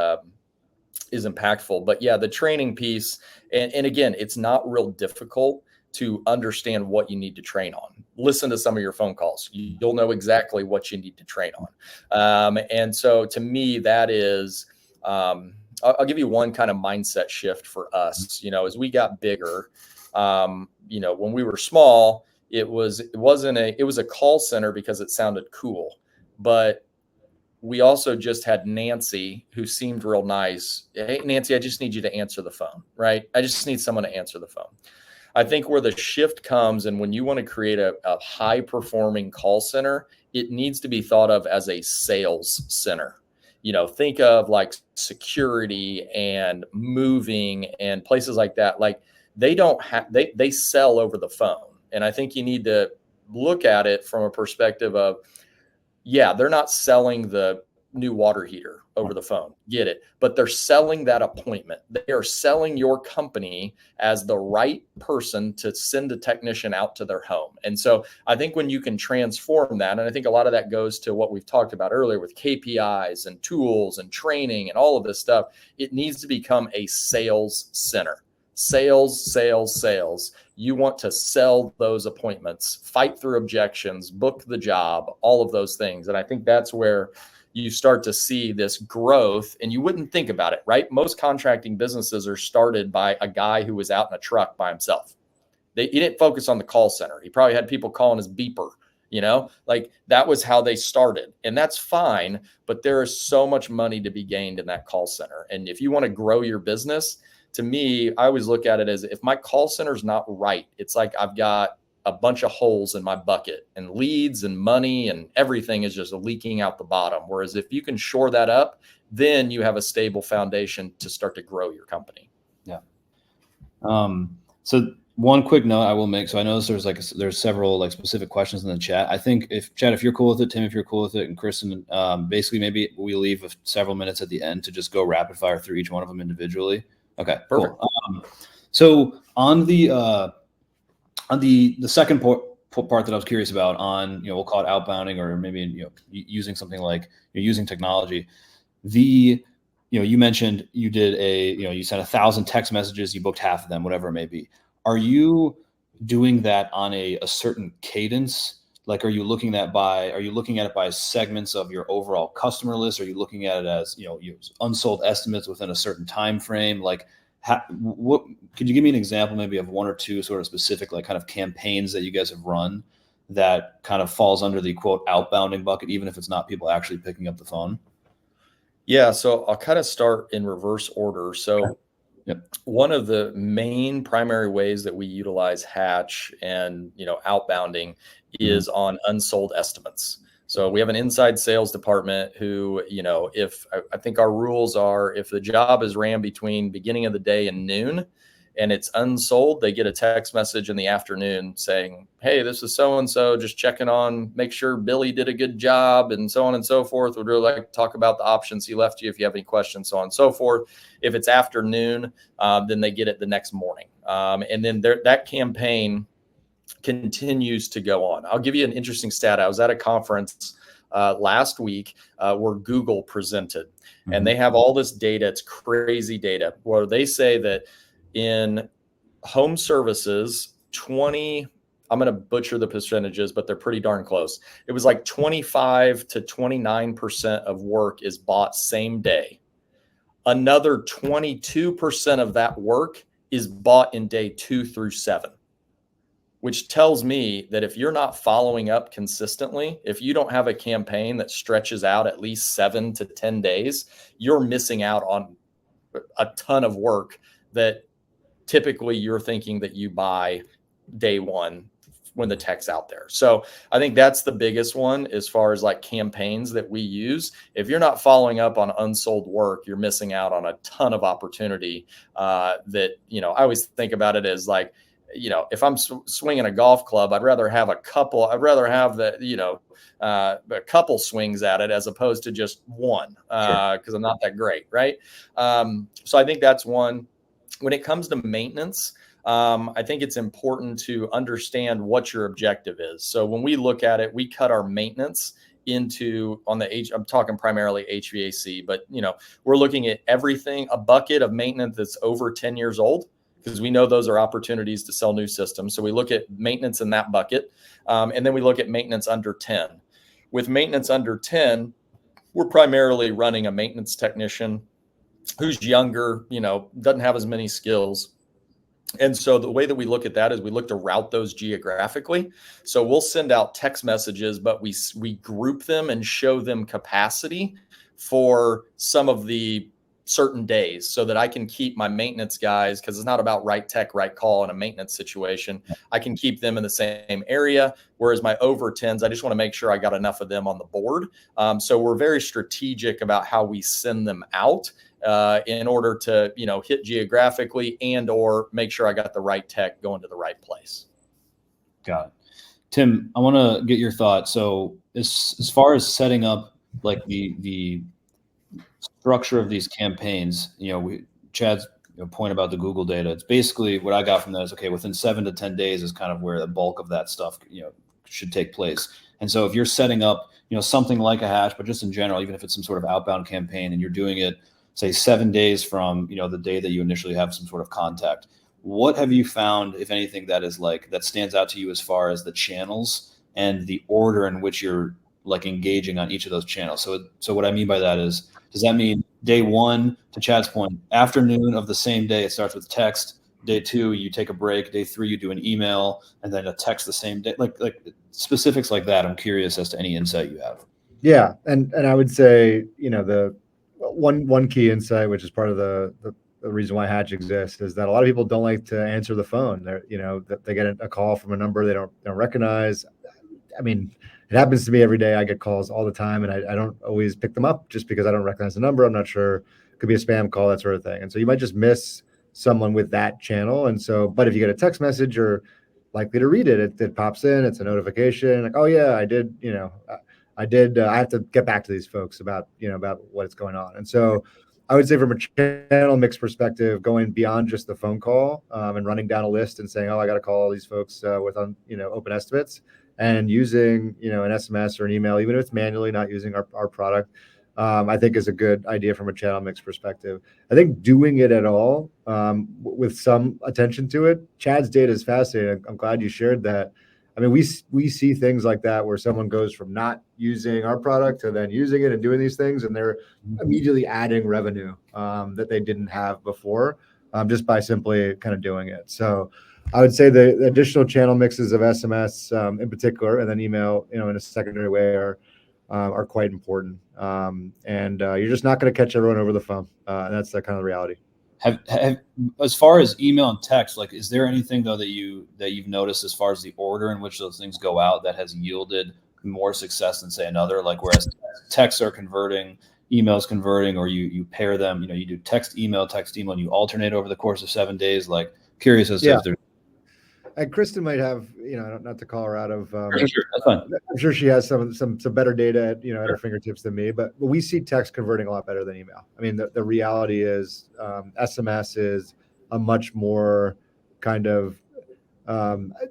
impactful. But yeah, the training piece, and again, it's not real difficult to understand what you need to train on. Listen to some of your phone calls. You'll know exactly what you need to train on. And so to me, that is, I'll give you one kind of mindset shift for us. As we got bigger, when we were small, it was a call center because it sounded cool, but we also just had Nancy, who seemed real nice. Hey, Nancy, I just need you to answer the phone, right? I just need someone to answer the phone. I think where the shift comes, and when you want to create a high performing call center, it needs to be thought of as a sales center. Think of like security and moving and places like that. Like they sell over the phone. And I think you need to look at it from a perspective of, yeah, they're not selling the new water heater over the phone. Get it. But they're selling that appointment. They are selling your company as the right person to send a technician out to their home. And so I think when you can transform that, and I think a lot of that goes to what we've talked about earlier with KPIs and tools and training and all of this stuff, it needs to become a sales center. Sales, sales, sales. You want to sell those appointments, fight through objections, book the job, all of those things. And I think that's where you start to see this growth, and you wouldn't think about it, right? Most contracting businesses are started by a guy who was out in a truck by himself. He didn't focus on the call center. He probably had people calling his beeper, like that was how they started. And that's fine, but there is so much money to be gained in that call center. And if you want to grow your business, to me, I always look at it as if my call center is not right, it's like I've got a bunch of holes in my bucket, and leads and money and everything is just leaking out the bottom. Whereas if you can shore that up, then you have a stable foundation to start to grow your company. Yeah. So one quick note I will make. So I know there's several like specific questions in the chat. I think Chad, if you're cool with it, Tim, if you're cool with it, and Kristen, basically maybe we leave several minutes at the end to just go rapid fire through each one of them individually. Okay, perfect. Cool. So on the second part that I was curious about on, we'll call it outbounding, or maybe, using something like using technology, you mentioned you did you sent 1,000 text messages, you booked half of them, whatever it may be. Are you doing that on a certain cadence? Like, are you looking at it by segments of your overall customer list? Are you looking at it as, unsold estimates within a certain time frame? Like, what could you give me an example maybe of one or two sort of specific like kind of campaigns that you guys have run that kind of falls under the quote outbounding bucket, even if it's not people actually picking up the phone? Yeah, so I'll kind of start in reverse order. So one of the main primary ways that we utilize Hatch and outbounding is on unsold estimates. So we have an inside sales department who, if I think our rules are, if the job is ran between beginning of the day and noon and it's unsold, they get a text message in the afternoon saying, hey, this is so-and-so, just checking on, make sure Billy did a good job, and so on and so forth. We'd really like to talk about the options he left you if you have any questions, so on and so forth. If it's afternoon, then they get it the next morning. And then that campaign continues to go on. I'll give you an interesting stat. I was at a conference last week where Google presented, and they have all this data. It's crazy data where they say that in home services, I'm going to butcher the percentages, but they're pretty darn close. It was like 25 to 29% of work is bought same day. Another 22% of that work is bought in day 2 through 7. Which tells me that if you're not following up consistently, if you don't have a campaign that stretches out at least 7 to 10 days, you're missing out on a ton of work that typically you're thinking that you buy day one when the tech's out there. So I think that's the biggest one as far as like campaigns that we use. If you're not following up on unsold work, you're missing out on a ton of opportunity that, I always think about it as like, if I'm swinging a golf club, I'd rather have a couple swings at it as opposed to just one, because I'm not that great. Right. So I think that's one. When it comes to maintenance, I think it's important to understand what your objective is. So when we look at it, we cut our maintenance I'm talking primarily HVAC, but we're looking at everything, a bucket of maintenance that's over 10 years old, because we know those are opportunities to sell new systems. So we look at maintenance in that bucket. And then we look at maintenance under 10. With maintenance under 10, we're primarily running a maintenance technician who's younger, doesn't have as many skills. And so the way that we look at that is we look to route those geographically. So we'll send out text messages, but we group them and show them capacity for some of the certain days so that I can keep my maintenance guys, because it's not about right tech, right call in a maintenance situation. I can keep them in the same area. Whereas my over 10s, I just want to make sure I got enough of them on the board. So we're very strategic about how we send them out in order to, hit geographically and or make sure I got the right tech going to the right place. Got it. Tim, I want to get your thoughts. So as far as setting up like the structure of these campaigns, Chad's point about the Google data, it's basically what I got from that is, okay, within 7 to 10 days is kind of where the bulk of that stuff, should take place. And so if you're setting up, something like a Hatch, but just in general, even if it's some sort of outbound campaign and you're doing it, say 7 days from, the day that you initially have some sort of contact, what have you found, if anything, that stands out to you as far as the channels and the order in which you're like engaging on each of those channels? So what I mean by that is, does that mean day one, to Chad's point, afternoon of the same day, it starts with text? Day 2, you take a break. Day 3, you do an email and then a text the same day. Like specifics like that. I'm curious as to any insight you have. Yeah, and I would say, the one key insight, which is part of the reason why Hatch exists, is that a lot of people don't like to answer the phone. They're, that they get a call from a number they don't recognize. I mean, it happens to me every day. I get calls all the time, and I don't always pick them up just because I don't recognize the number. I'm not sure. It could be a spam call, that sort of thing. And so you might just miss someone with that channel. And so, but if you get a text message, you're likely to read it. It pops in. It's a notification. Like, oh yeah, I did. I did. I have to get back to these folks about what's going on. And so, I would say from a channel mix perspective, going beyond just the phone call and running down a list and saying, oh, I got to call all these folks with open estimates, and using an SMS or an email, even if it's manually, not using our product, I think is a good idea from a channel mix perspective. I think doing it at all with some attention to it. Chad's data is fascinating. I'm glad you shared that. I mean, we see things like that where someone goes from not using our product to then using it and doing these things, and they're immediately adding revenue that they didn't have before, just by simply kind of doing it. So I would say the additional channel mixes of SMS in particular, and then email, in a secondary way, are quite important. And you're just not going to catch everyone over the phone. And that's the kind of reality. Have as far as email and text, like, is there anything though that you've noticed as far as the order in which those things go out that has yielded more success than say another? Like, whereas texts are converting, emails converting, or you pair them, you do text, email, and you alternate over the course of 7 days. Like, curious as to if there's. And Kristen might have, not to call her out of. Sure, that's fine. I'm sure she has some better data at her fingertips than me, but we see text converting a lot better than email. I mean, the reality is SMS is a much more kind of,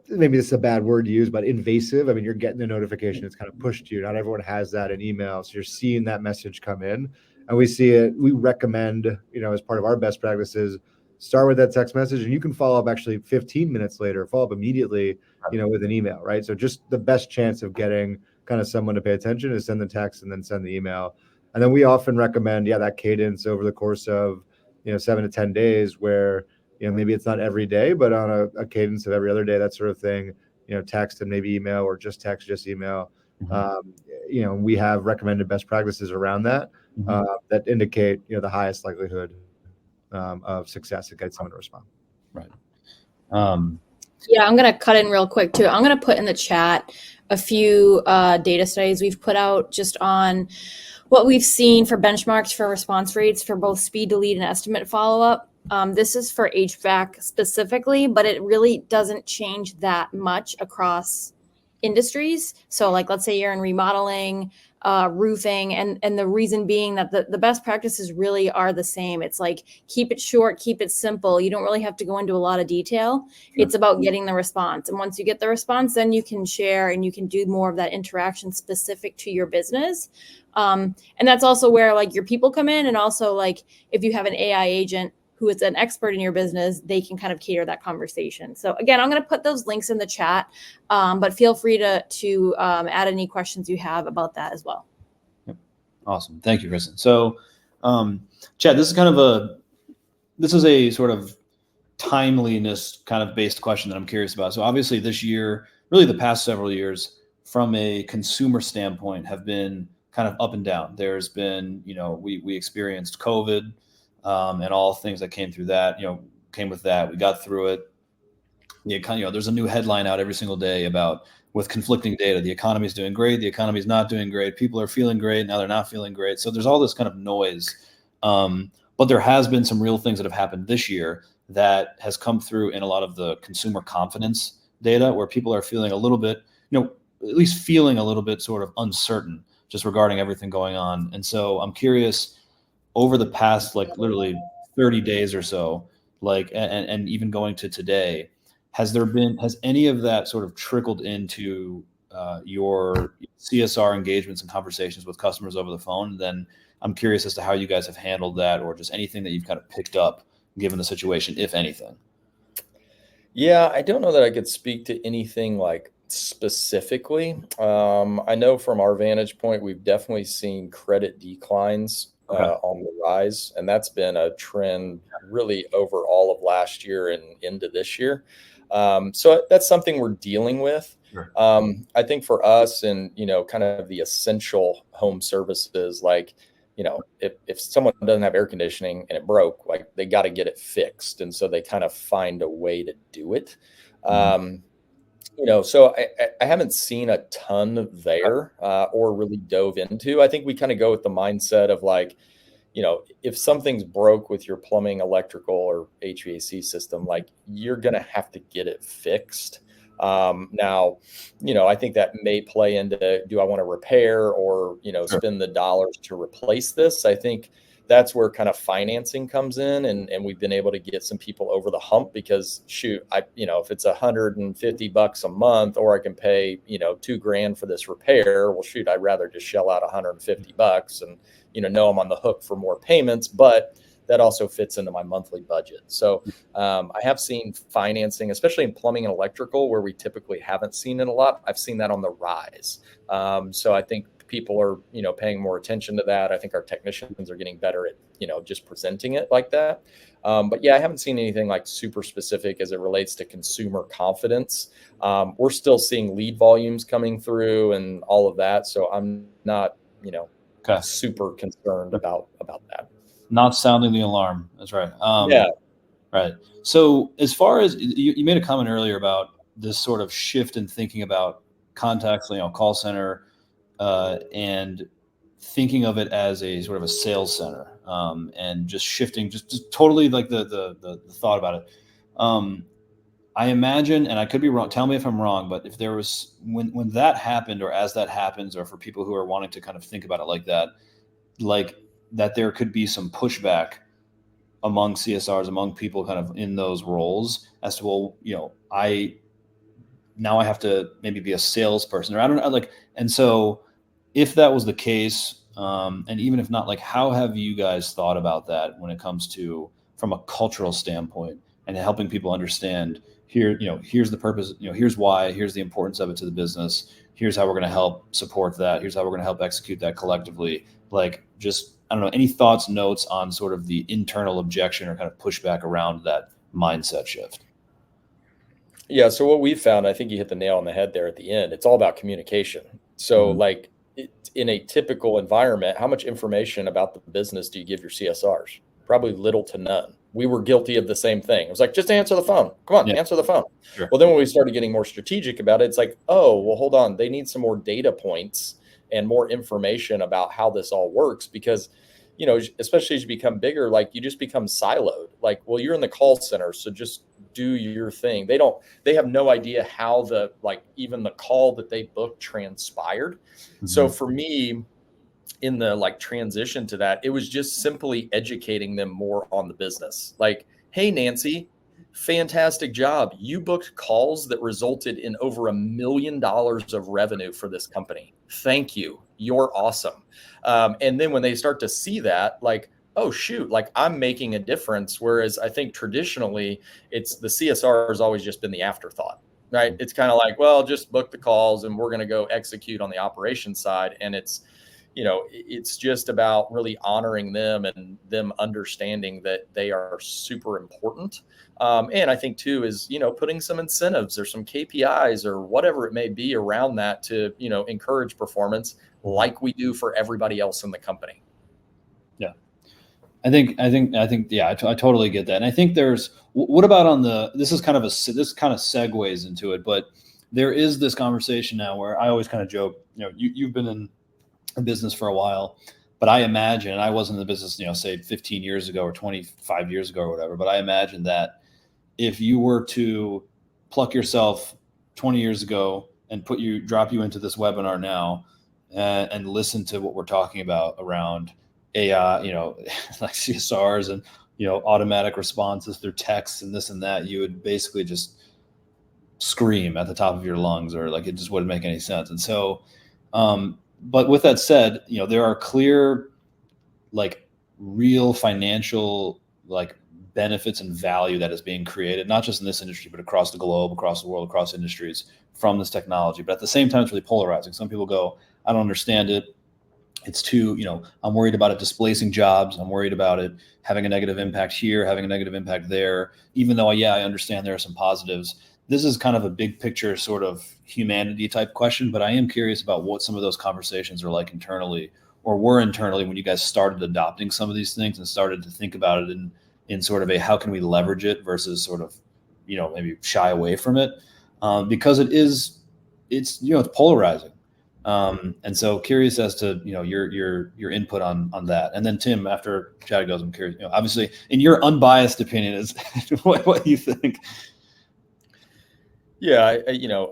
maybe this is a bad word to use, but invasive. I mean, you're getting the notification, it's kind of pushed to you. Not everyone has that in email. So you're seeing that message come in, and we see it. We recommend, as part of our best practices, start with that text message, and you can follow up actually 15 minutes later, follow up immediately, with an email, right? So just the best chance of getting kind of someone to pay attention is send the text and then send the email. And then we often recommend, that cadence over the course of, 7 to 10 days where, maybe it's not every day, but on a cadence of every other day, that sort of thing, text and maybe email, or just text, just email. Mm-hmm. We have recommended best practices around that, that indicate, the highest likelihood of success to get someone to respond. Right. Yeah, I'm going to cut in real quick too. I'm going to put in the chat a few data studies we've put out just on what we've seen for benchmarks for response rates for both speed to lead and estimate follow-up. This is for HVAC specifically, but it really doesn't change that much across industries. So like, let's say you're in remodeling, roofing, and the reason being that the best practices really are the same. It's like, keep it short, keep it simple. You don't really have to go into a lot of detail. Sure. It's about getting the response. And once you get the response, then you can share and you can do more of that interaction specific to your business. And that's also where like your people come in. And also like, if you have an AI agent who is an expert in your business, they can kind of cater that conversation. So again, I'm going to put those links in the chat, but feel free to add any questions you have about that as well. Yep. Awesome. Thank you, Kristen. So, Chad, this is a sort of timeliness kind of based question that I'm curious about. So obviously this year, really the past several years, from a consumer standpoint, have been kind of up and down. There's been, we experienced COVID and all things that came through that, came with that. We got through it. There's a new headline out every single day about, with conflicting data, the economy is doing great, the economy is not doing great, people are feeling great, now they're not feeling great. So there's all this kind of noise. But there has been some real things that have happened this year that has come through in a lot of the consumer confidence data, where people are feeling a little bit, at least feeling a little bit sort of uncertain just regarding everything going on. And so I'm curious, over the past, like literally 30 days or so, like, and even going to today, has any of that sort of trickled into your CSR engagements and conversations with customers over the phone? Then I'm curious as to how you guys have handled that, or just anything that you've kind of picked up given the situation, if anything. Yeah, I don't know that I could speak to anything like specifically. I know from our vantage point, we've definitely seen credit declines on the rise, and that's been a trend really over all of last year and into this year. So that's something we're dealing with. Sure. I think for us and, kind of the essential home services, like, if someone doesn't have air conditioning and it broke, like they got to get it fixed. And so they kind of find a way to do it. So I haven't seen a ton there or really dove into. I think we kind of go with the mindset of like, if something's broke with your plumbing, electrical, or HVAC system, like you're going to have to get it fixed. Now, I think that may play into, do I want to repair or, spend the dollars to replace this? I think that's where kind of financing comes in. And we've been able to get some people over the hump because shoot, if it's $150 a month, or I can pay, $2,000 for this repair, well, shoot, I'd rather just shell out $150 and, know I'm on the hook for more payments, but that also fits into my monthly budget. So I have seen financing, especially in plumbing and electrical, where we typically haven't seen it a lot. I've seen that on the rise. So I think people are, paying more attention to that. I think our technicians are getting better at, just presenting it like that. But yeah, I haven't seen anything like super specific as it relates to consumer confidence. We're still seeing lead volumes coming through and all of that. So I'm not, super concerned about that. Not sounding the alarm. That's right. Yeah. Right. So as far as you made a comment earlier about this sort of shift in thinking about contacts, call center, and thinking of it as a sort of a sales center, and just shifting, just totally like the thought about it. I imagine, and I could be wrong, tell me if I'm wrong, but if there was, when that happened, or as that happens, or for people who are wanting to kind of think about it like that there could be some pushback among CSRs, among people kind of in those roles as to, well, I have to maybe be a salesperson, or I don't know, and so if that was the case, and even if not, how have you guys thought about that when it comes to, from a cultural standpoint, and helping people understand here, here's the purpose, here's why, here's the importance of it to the business, here's how we're going to help support that, here's how we're going to help execute that collectively. Just, I don't know, any thoughts, notes on sort of the internal objection or kind of pushback around that mindset shift? Yeah. So what we found, I think you hit the nail on the head there at the end. It's all about communication. So in a typical environment, how much information about the business do you give your CSRs? Probably little to none. We were guilty of the same thing. It was like, just answer the phone. Come on, answer the phone. Sure. Well, then when we started getting more strategic about it, it's like, oh, well, hold on. They need some more data points and more information about how this all works, because, especially as you become bigger, you just become siloed. Well, you're in the call center, so just do your thing. They have no idea how even the call that they booked transpired. Mm-hmm. So for me, in the transition to that, it was just simply educating them more on the business. Hey, Nancy, fantastic job. You booked calls that resulted in over $1 million of revenue for this company. Thank you. You're awesome. And then when they start to see that, oh, shoot, I'm making a difference. Whereas I think traditionally it's the CSR has always just been the afterthought, right? It's kind of well, just book the calls and we're going to go execute on the operations side. And it's, it's just about really honoring them and them understanding that they are super important. And I think too is, putting some incentives or some KPIs or whatever it may be around that to, encourage performance like we do for everybody else in the company. Yeah. I think, yeah, I totally get that. And I think what about this kind of segues into it, but there is this conversation now where I always kind of joke, you've been in a business for a while, but I imagine, and I wasn't in the business, say 15 years ago or 25 years ago or whatever, but I imagine that if you were to pluck yourself 20 years ago and drop you into this webinar now and listen to what we're talking about around AI, like CSRs and, automatic responses through text and this and that, you would basically just scream at the top of your lungs, or like it just wouldn't make any sense. And so, but with that said, there are clear, like real financial, like benefits and value that is being created, not just in this industry, but across the globe, across the world, across industries from this technology. But at the same time, it's really polarizing. Some people go, I don't understand it. It's too, I'm worried about it displacing jobs. I'm worried about it having a negative impact here, having a negative impact there, even though, yeah, I understand there are some positives. This is kind of a big picture sort of humanity type question, but I am curious about what some of those conversations are like internally, or were internally, when you guys started adopting some of these things and started to think about it in sort of a, how can we leverage it versus sort of, maybe shy away from it, because it's polarizing. And so curious as to, your input on that. And then Tim, after Chad goes, I'm curious, obviously in your unbiased opinion is what you think. Yeah.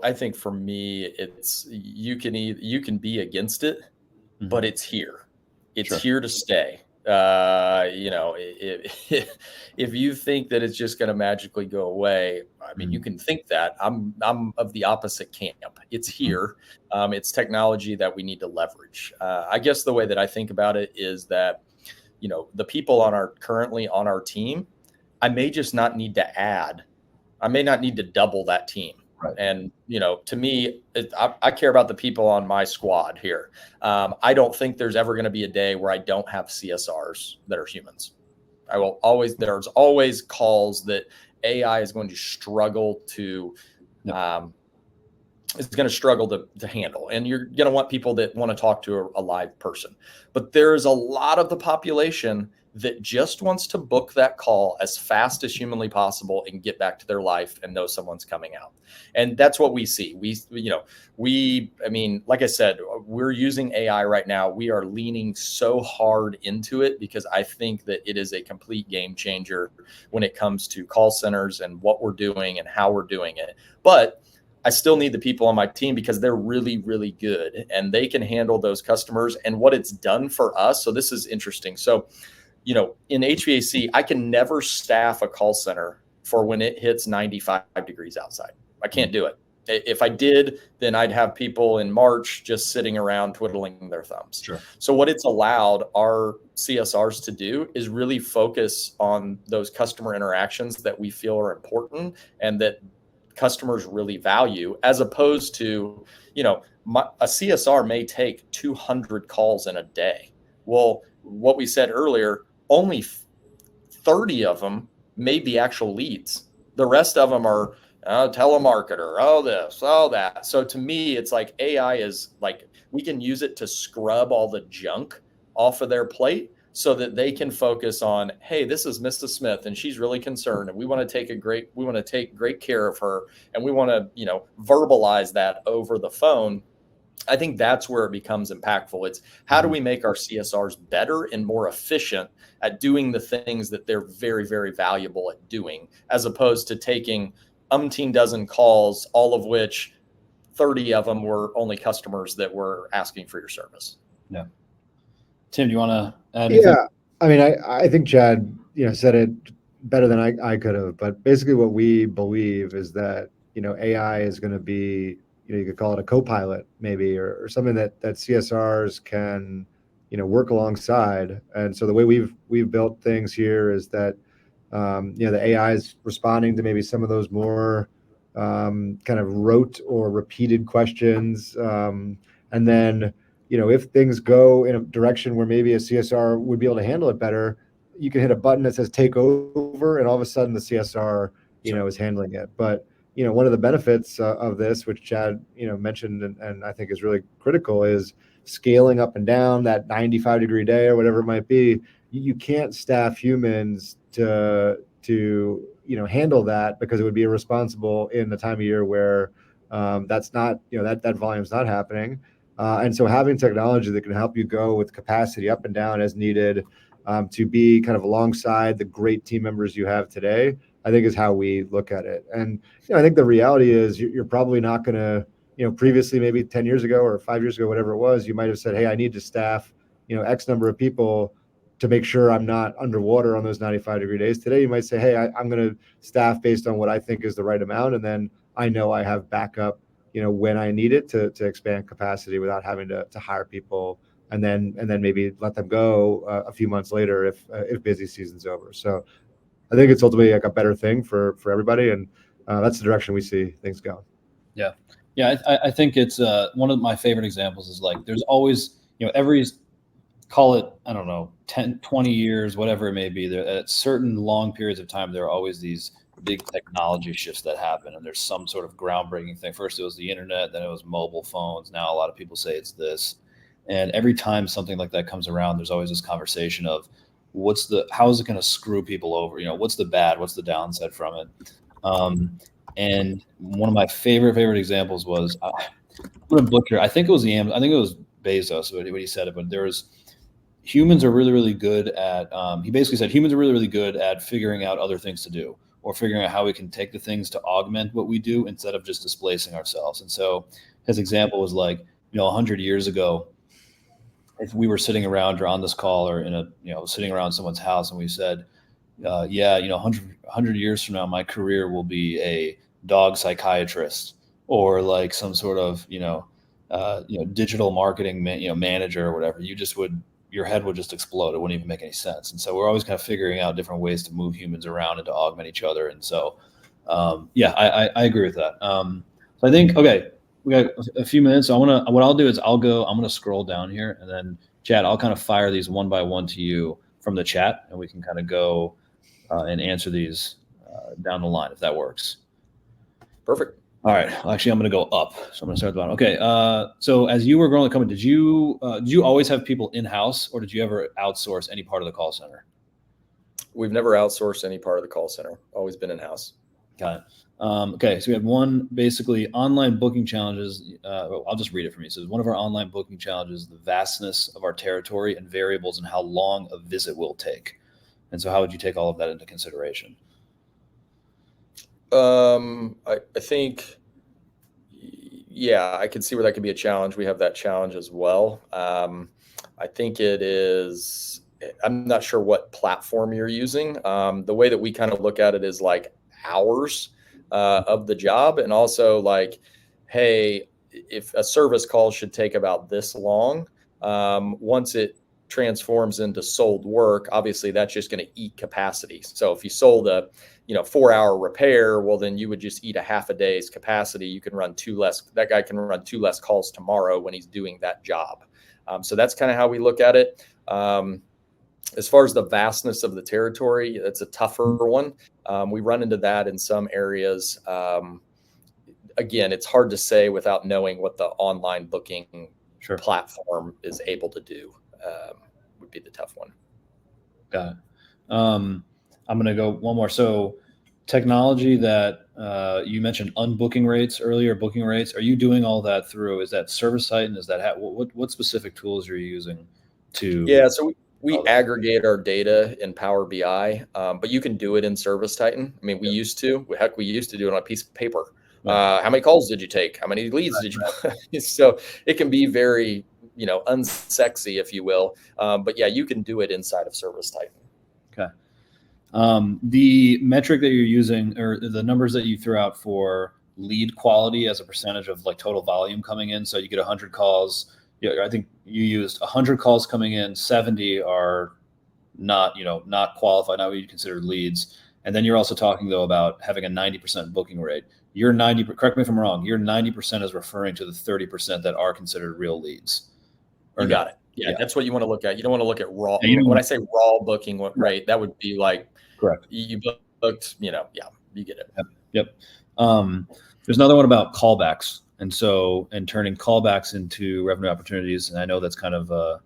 I think for me, it's, you can be against it, but it's here. It's here to stay. If you think that it's just going to magically go away, I mean, you can think that. I'm of the opposite camp. It's here. It's technology that we need to leverage. I guess the way that I think about it is that, the people currently on our team, I may just not need to add. I may not need to double that team. Right. And, to me, I care about the people on my squad here. I don't think there's ever going to be a day where I don't have CSRs that are humans. There's always calls that AI is going to struggle to, it's going to struggle to handle. And you're going to want people that want to talk to a live person. But there's a lot of the population that just wants to book that call as fast as humanly possible and get back to their life and know someone's coming out. And that's what we see. Like I said, we're using AI right now. We are leaning so hard into it because I think that it is a complete game changer when it comes to call centers and what we're doing and how we're doing it. But I still need the people on my team because they're really, really good and they can handle those customers and what it's done for us. So this is interesting. So, in HVAC, I can never staff a call center for when it hits 95 degrees outside. I can't do it. If I did, then I'd have people in March just sitting around twiddling their thumbs. Sure. So what it's allowed our CSRs to do is really focus on those customer interactions that we feel are important and that customers really value, as opposed to, a CSR may take 200 calls in a day. Well, what we said earlier, only 30 of them may be actual leads. The rest of them are telemarketer, this, that. So to me, it's like AI is like, we can use it to scrub all the junk off of their plate so that they can focus on, hey, this is Mrs. Smith and she's really concerned and we want to take great care of her and we want to, verbalize that over the phone. I think that's where it becomes impactful. It's how do we make our CSRs better and more efficient at doing the things that they're very, very valuable at doing, as opposed to taking umpteen dozen calls, all of which 30 of them were only customers that were asking for your service. Yeah. Tim, do you want to add anything? Yeah. I mean, I think Chad, said it better than I could have, but basically what we believe is that, AI is going to be, you could call it a co-pilot maybe, or something that CSRs can, work alongside. And so the way we've built things here is that, the AI is responding to maybe some of those more kind of rote or repeated questions. And then, if things go in a direction where maybe a CSR would be able to handle it better, you can hit a button that says take over, and all of a sudden the CSR, is handling it. But, one of the benefits of this, which Chad, mentioned, and I think is really critical, is scaling up and down that 95-degree day or whatever it might be. You can't staff humans to handle that, because it would be irresponsible in the time of year where that's not, that volume's not happening. And so having technology that can help you go with capacity up and down as needed, to be kind of alongside the great team members you have today, I think is how we look at it. And I think the reality is you're probably not going to, previously, maybe 10 years ago or 5 years ago, whatever it was, you might have said, hey, I need to staff, X number of people to make sure I'm not underwater on those 95-degree days. Today, you might say, hey, I'm going to staff based on what I think is the right amount. And then I know I have backup, when I need it to expand capacity without having to hire people and then maybe let them go a few months later if busy season's over. So I think it's ultimately like a better thing for everybody. And that's the direction we see things going. Yeah. Yeah. I think it's one of my favorite examples is like, there's always, every, call it, I don't know, 10, 20 years, whatever it may be, there at certain long periods of time, there are always these big technology shifts that happen. And there's some sort of groundbreaking thing. First it was the internet, then it was mobile phones. Now a lot of people say it's this. And every time something like that comes around, there's always this conversation of how is it going to screw people over? What's the bad, what's the downside from it? And one of my favorite examples was, I'm going to butcher, I think it was Bezos when he said it, but humans are really, really good at, he basically said humans are really, really good at figuring out other things to do, or figuring out how we can take the things to augment what we do instead of just displacing ourselves. And so his example was like, 100 years ago, if we were sitting around or on this call or sitting around someone's house and we said, 100 years from now, my career will be a dog psychiatrist or like some sort of, digital marketing, manager or whatever, your head would just explode. It wouldn't even make any sense. And so we're always kind of figuring out different ways to move humans around and to augment each other. And so, I agree with that. So I think, okay, we got a few minutes. So what I'll do is I'm going to scroll down here, and then Chad, I'll kind of fire these one by one to you from the chat, and we can kind of go and answer these down the line if that works. Perfect. All right. Actually, I'm going to go up. So I'm going to start at the bottom. Okay. So as you were growing the company, did you always have people in-house, or did you ever outsource any part of the call center? We've never outsourced any part of the call center. Always been in-house. Got it. Okay. So we have one, basically online booking challenges. I'll just read it from you. It says, one of our online booking challenges is the vastness of our territory and variables in how long a visit will take. And so how would you take all of that into consideration? I think, I can see where that could be a challenge. We have that challenge as well. I think it is, I'm not sure what platform you're using. The way that we kind of look at it is like hours of the job. And also like, hey, if a service call should take about this long, once it transforms into sold work, obviously that's just going to eat capacity. So if you sold a 4-hour repair, well, then you would just eat a half a day's capacity. You can run that guy can run 2 less calls tomorrow when he's doing that job. So that's kind of how we look at it. As far as the vastness of the territory, it's a tougher one. We run into that in some areas. Again, it's hard to say without knowing what the online booking platform is able to do. Would be the tough one. Got it. I'm going to go one more. So technology that you mentioned unbooking rates earlier, booking rates. Are you doing all that through? Is that ServiceTitan? Is that what specific tools are you using to? Yeah, so we aggregate our data in Power BI, but you can do it in ServiceTitan. I mean, we used to. Heck, we used to do it on a piece of paper. How many calls did you take? How many leads did you? So it can be very unsexy, if you will. But yeah, you can do it inside of ServiceTitan. Okay. The metric that you're using, or the numbers that you threw out for lead quality as a percentage of like total volume coming in. So you get 100 calls. I think you used 100 calls coming in, 70 are not qualified, not what you consider leads. And then you're also talking though about having a 90% booking rate. Correct me if I'm wrong, your 90% is referring to the 30% that are considered real leads. You got it. Yeah, Yeah. that's what you want to look at. You don't want to look at raw. Yeah, When I say raw booking rate, that would be like correct. You booked, yeah, you get it. Yep. There's another one about callbacks, and turning callbacks into revenue opportunities. And I know that's kind of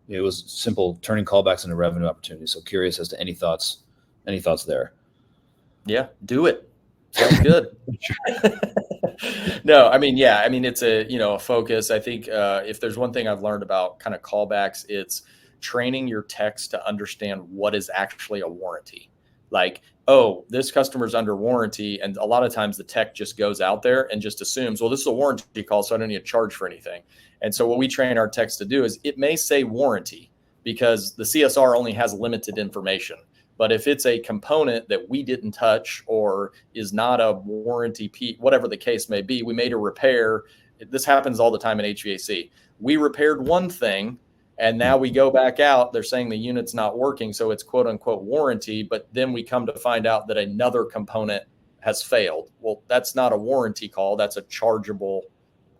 it was simple, turning callbacks into revenue opportunities. So curious as to any thoughts there. Yeah, do it. Sounds good. No, I mean, yeah, I mean, it's a focus. I think if there's one thing I've learned about kind of callbacks, it's training your techs to understand what is actually a warranty. Like, oh, this customer's under warranty, and a lot of times the tech just goes out there and just assumes, well, this is a warranty call, so I don't need to charge for anything. And so what we train our techs to do is it may say warranty because the CSR only has limited information. But if it's a component that we didn't touch or is not a warranty, whatever the case may be, we made a repair. This happens all the time in HVAC. We repaired one thing, and now we go back out. They're saying the unit's not working, so it's quote unquote warranty. But then we come to find out that another component has failed. Well, that's not a warranty call. That's a chargeable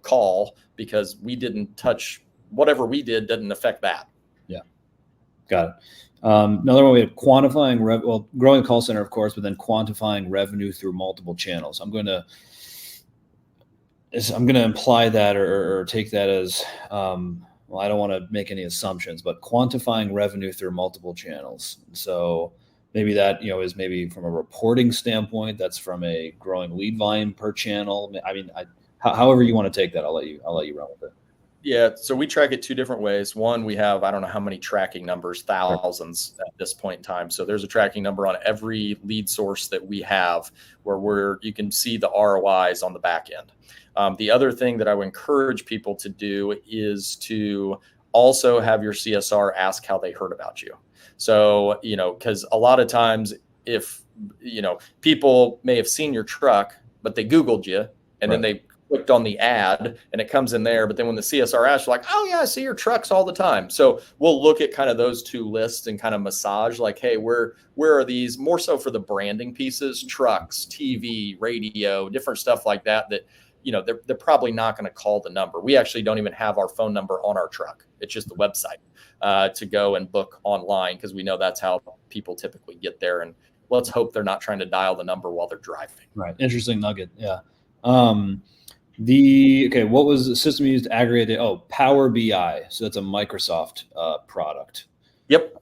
call because we didn't touch whatever we did didn't affect that. Yeah, got it. Another one we have quantifying growing call center, of course, but then quantifying revenue through multiple channels. I'm going to imply that or take that as I don't want to make any assumptions, but quantifying revenue through multiple channels. So maybe that is maybe from a reporting standpoint. That's from a growing lead volume per channel. I mean, however you want to take that, I'll let you run with it. Yeah, so we track it two different ways. One, we have, I don't know how many tracking numbers, thousands at this point in time. So there's a tracking number on every lead source that we have where you can see the ROIs on the back end. The other thing that I would encourage people to do is to also have your CSR ask how they heard about you. So, because a lot of times if, people may have seen your truck, but they Googled you and then they clicked on the ad and it comes in there. But then when the CSR asks, you're like, oh yeah, I see your trucks all the time. So we'll look at kind of those two lists and kind of massage like, hey, where are these more so for the branding pieces, trucks, TV, radio, different stuff like that, they're probably not going to call the number. We actually don't even have our phone number on our truck. It's just the website to go and book online because we know that's how people typically get there. And let's hope they're not trying to dial the number while they're driving. Right. Interesting nugget. Yeah. What was the system used to aggregate it? Oh, Power BI. So that's a Microsoft product. Yep.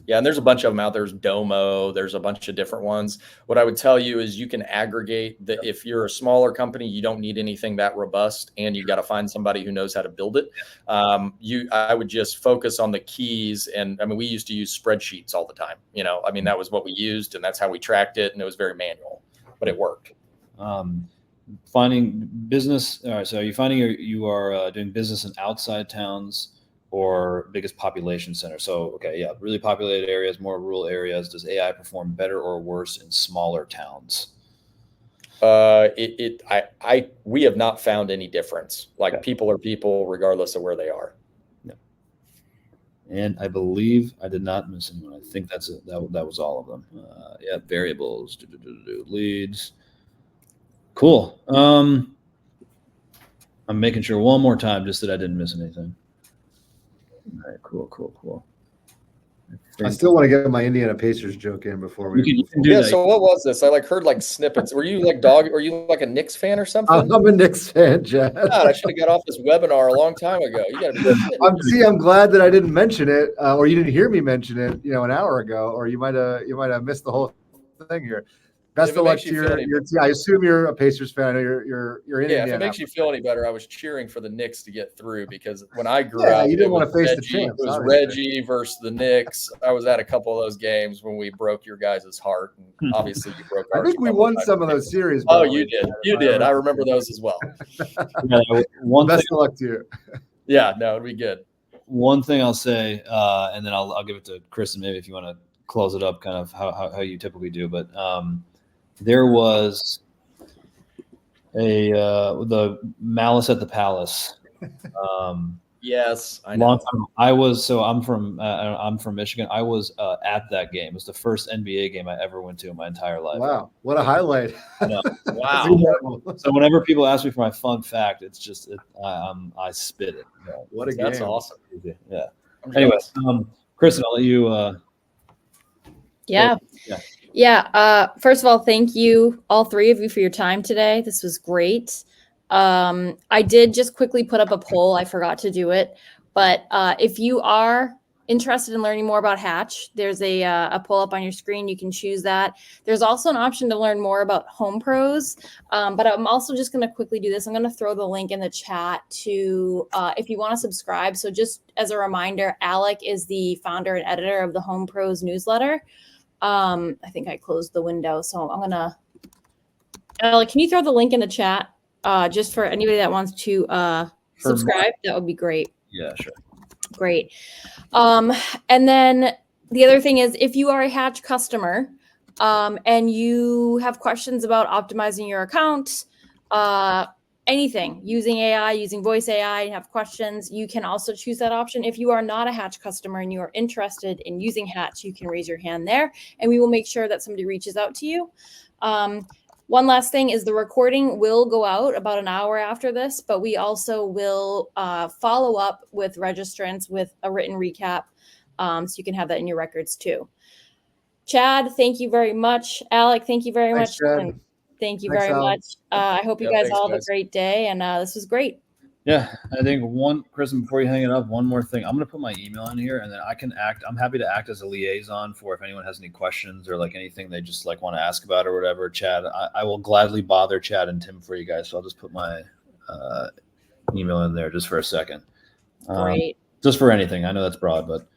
Yeah, and there's a bunch of them out. There's Domo. There's a bunch of different ones. What I would tell you is you can aggregate that. If you're a smaller company, you don't need anything that robust, and you got to find somebody who knows how to build it. I would just focus on the keys. And I mean, we used to use spreadsheets all the time. That was what we used, and that's how we tracked it. And it was very manual, but it worked. Finding business. All right. So are you finding you are doing business in outside towns or biggest population center? So, okay. Yeah. Really populated areas, more rural areas. Does AI perform better or worse in smaller towns? We have not found any difference. Like people are people regardless of where they are. Yeah. And I believe I did not miss anyone. I think that's it. That was all of them. Variables, leads. Cool. I'm making sure one more time just that I didn't miss anything. All right, cool. I still want to get my Indiana Pacers joke in before we. You can do that. So what was this? I heard snippets. Were you Were you like a Knicks fan or something? I'm a Knicks fan, Chad. God, I should have got off this webinar a long time ago. You got to be. I'm glad that I didn't mention it, or you didn't hear me mention it, an hour ago, or you might have missed the whole thing here. Best of luck to your team. I assume you're a Pacers fan. I know you're in Indiana. If it makes you feel any better, I was cheering for the Knicks to get through because when I grew up, you didn't want to face the champs. It was Reggie versus the Knicks. I was at a couple of those games when we broke your guys' heart, and obviously you broke ours. I think we won some of those series. Oh, you did. You did. I remember those as well. Best of luck to you. Yeah, no, it'd be good. One thing I'll say, and then I'll give it to Kristen maybe if you want to close it up, kind of how you typically do, but. There was the Malice at the Palace. Yes, I Long know. time. I'm from Michigan. I was at that game. It was the first NBA game I ever went to in my entire life. Wow, what a highlight! I know. That's Wow. incredible. So whenever people ask me for my fun fact, it's just I spit it. You know. What a That's game! awesome. Yeah. I'm Anyway, jealous. Kristen, I'll let you. Yeah. Yeah. Yeah. First of all, thank you, all three of you, for your time today. This was great. I did just quickly put up a poll. I forgot to do it. But if you are interested in learning more about Hatch, there's a poll up on your screen. You can choose that. There's also an option to learn more about Homepros. But I'm also just going to quickly do this. I'm going to throw the link in the chat to if you want to subscribe. So just as a reminder, Alec is the founder and editor of the Homepros newsletter. I think I closed the window, so I'm gonna. Alec, can you throw the link in the chat? Just for anybody that wants to subscribe, that would be great. Yeah, sure. Great. And then the other thing is, if you are a Hatch customer, and you have questions about optimizing your account, anything using AI, using voice AI, and have questions, you can also choose that option. If you are not a Hatch customer and you are interested in using Hatch, you can raise your hand there, and we will make sure that somebody reaches out to you. One last thing is the recording will go out about an hour after this, but we also will follow up with registrants with a written recap, so you can have that in your records too. Chad, thank you very much. Alec, thank you very much. Chad. Thank you Thanks, very Alec. much. I hope you guys all have a great day, and this was great. Yeah, I think Kristen, before you hang it up, one more thing. I'm going to put my email in here, and then I'm happy to act as a liaison for if anyone has any questions or like anything they just like want to ask about or whatever. Chad, I will gladly bother Chad and Tim for you guys. So I'll just put my email in there just for a second. Great. Just for anything. I know that's broad, but.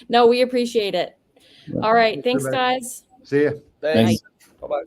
No, we appreciate it. Yeah. All right. Thanks, guys. See you. Thanks. Bye-bye.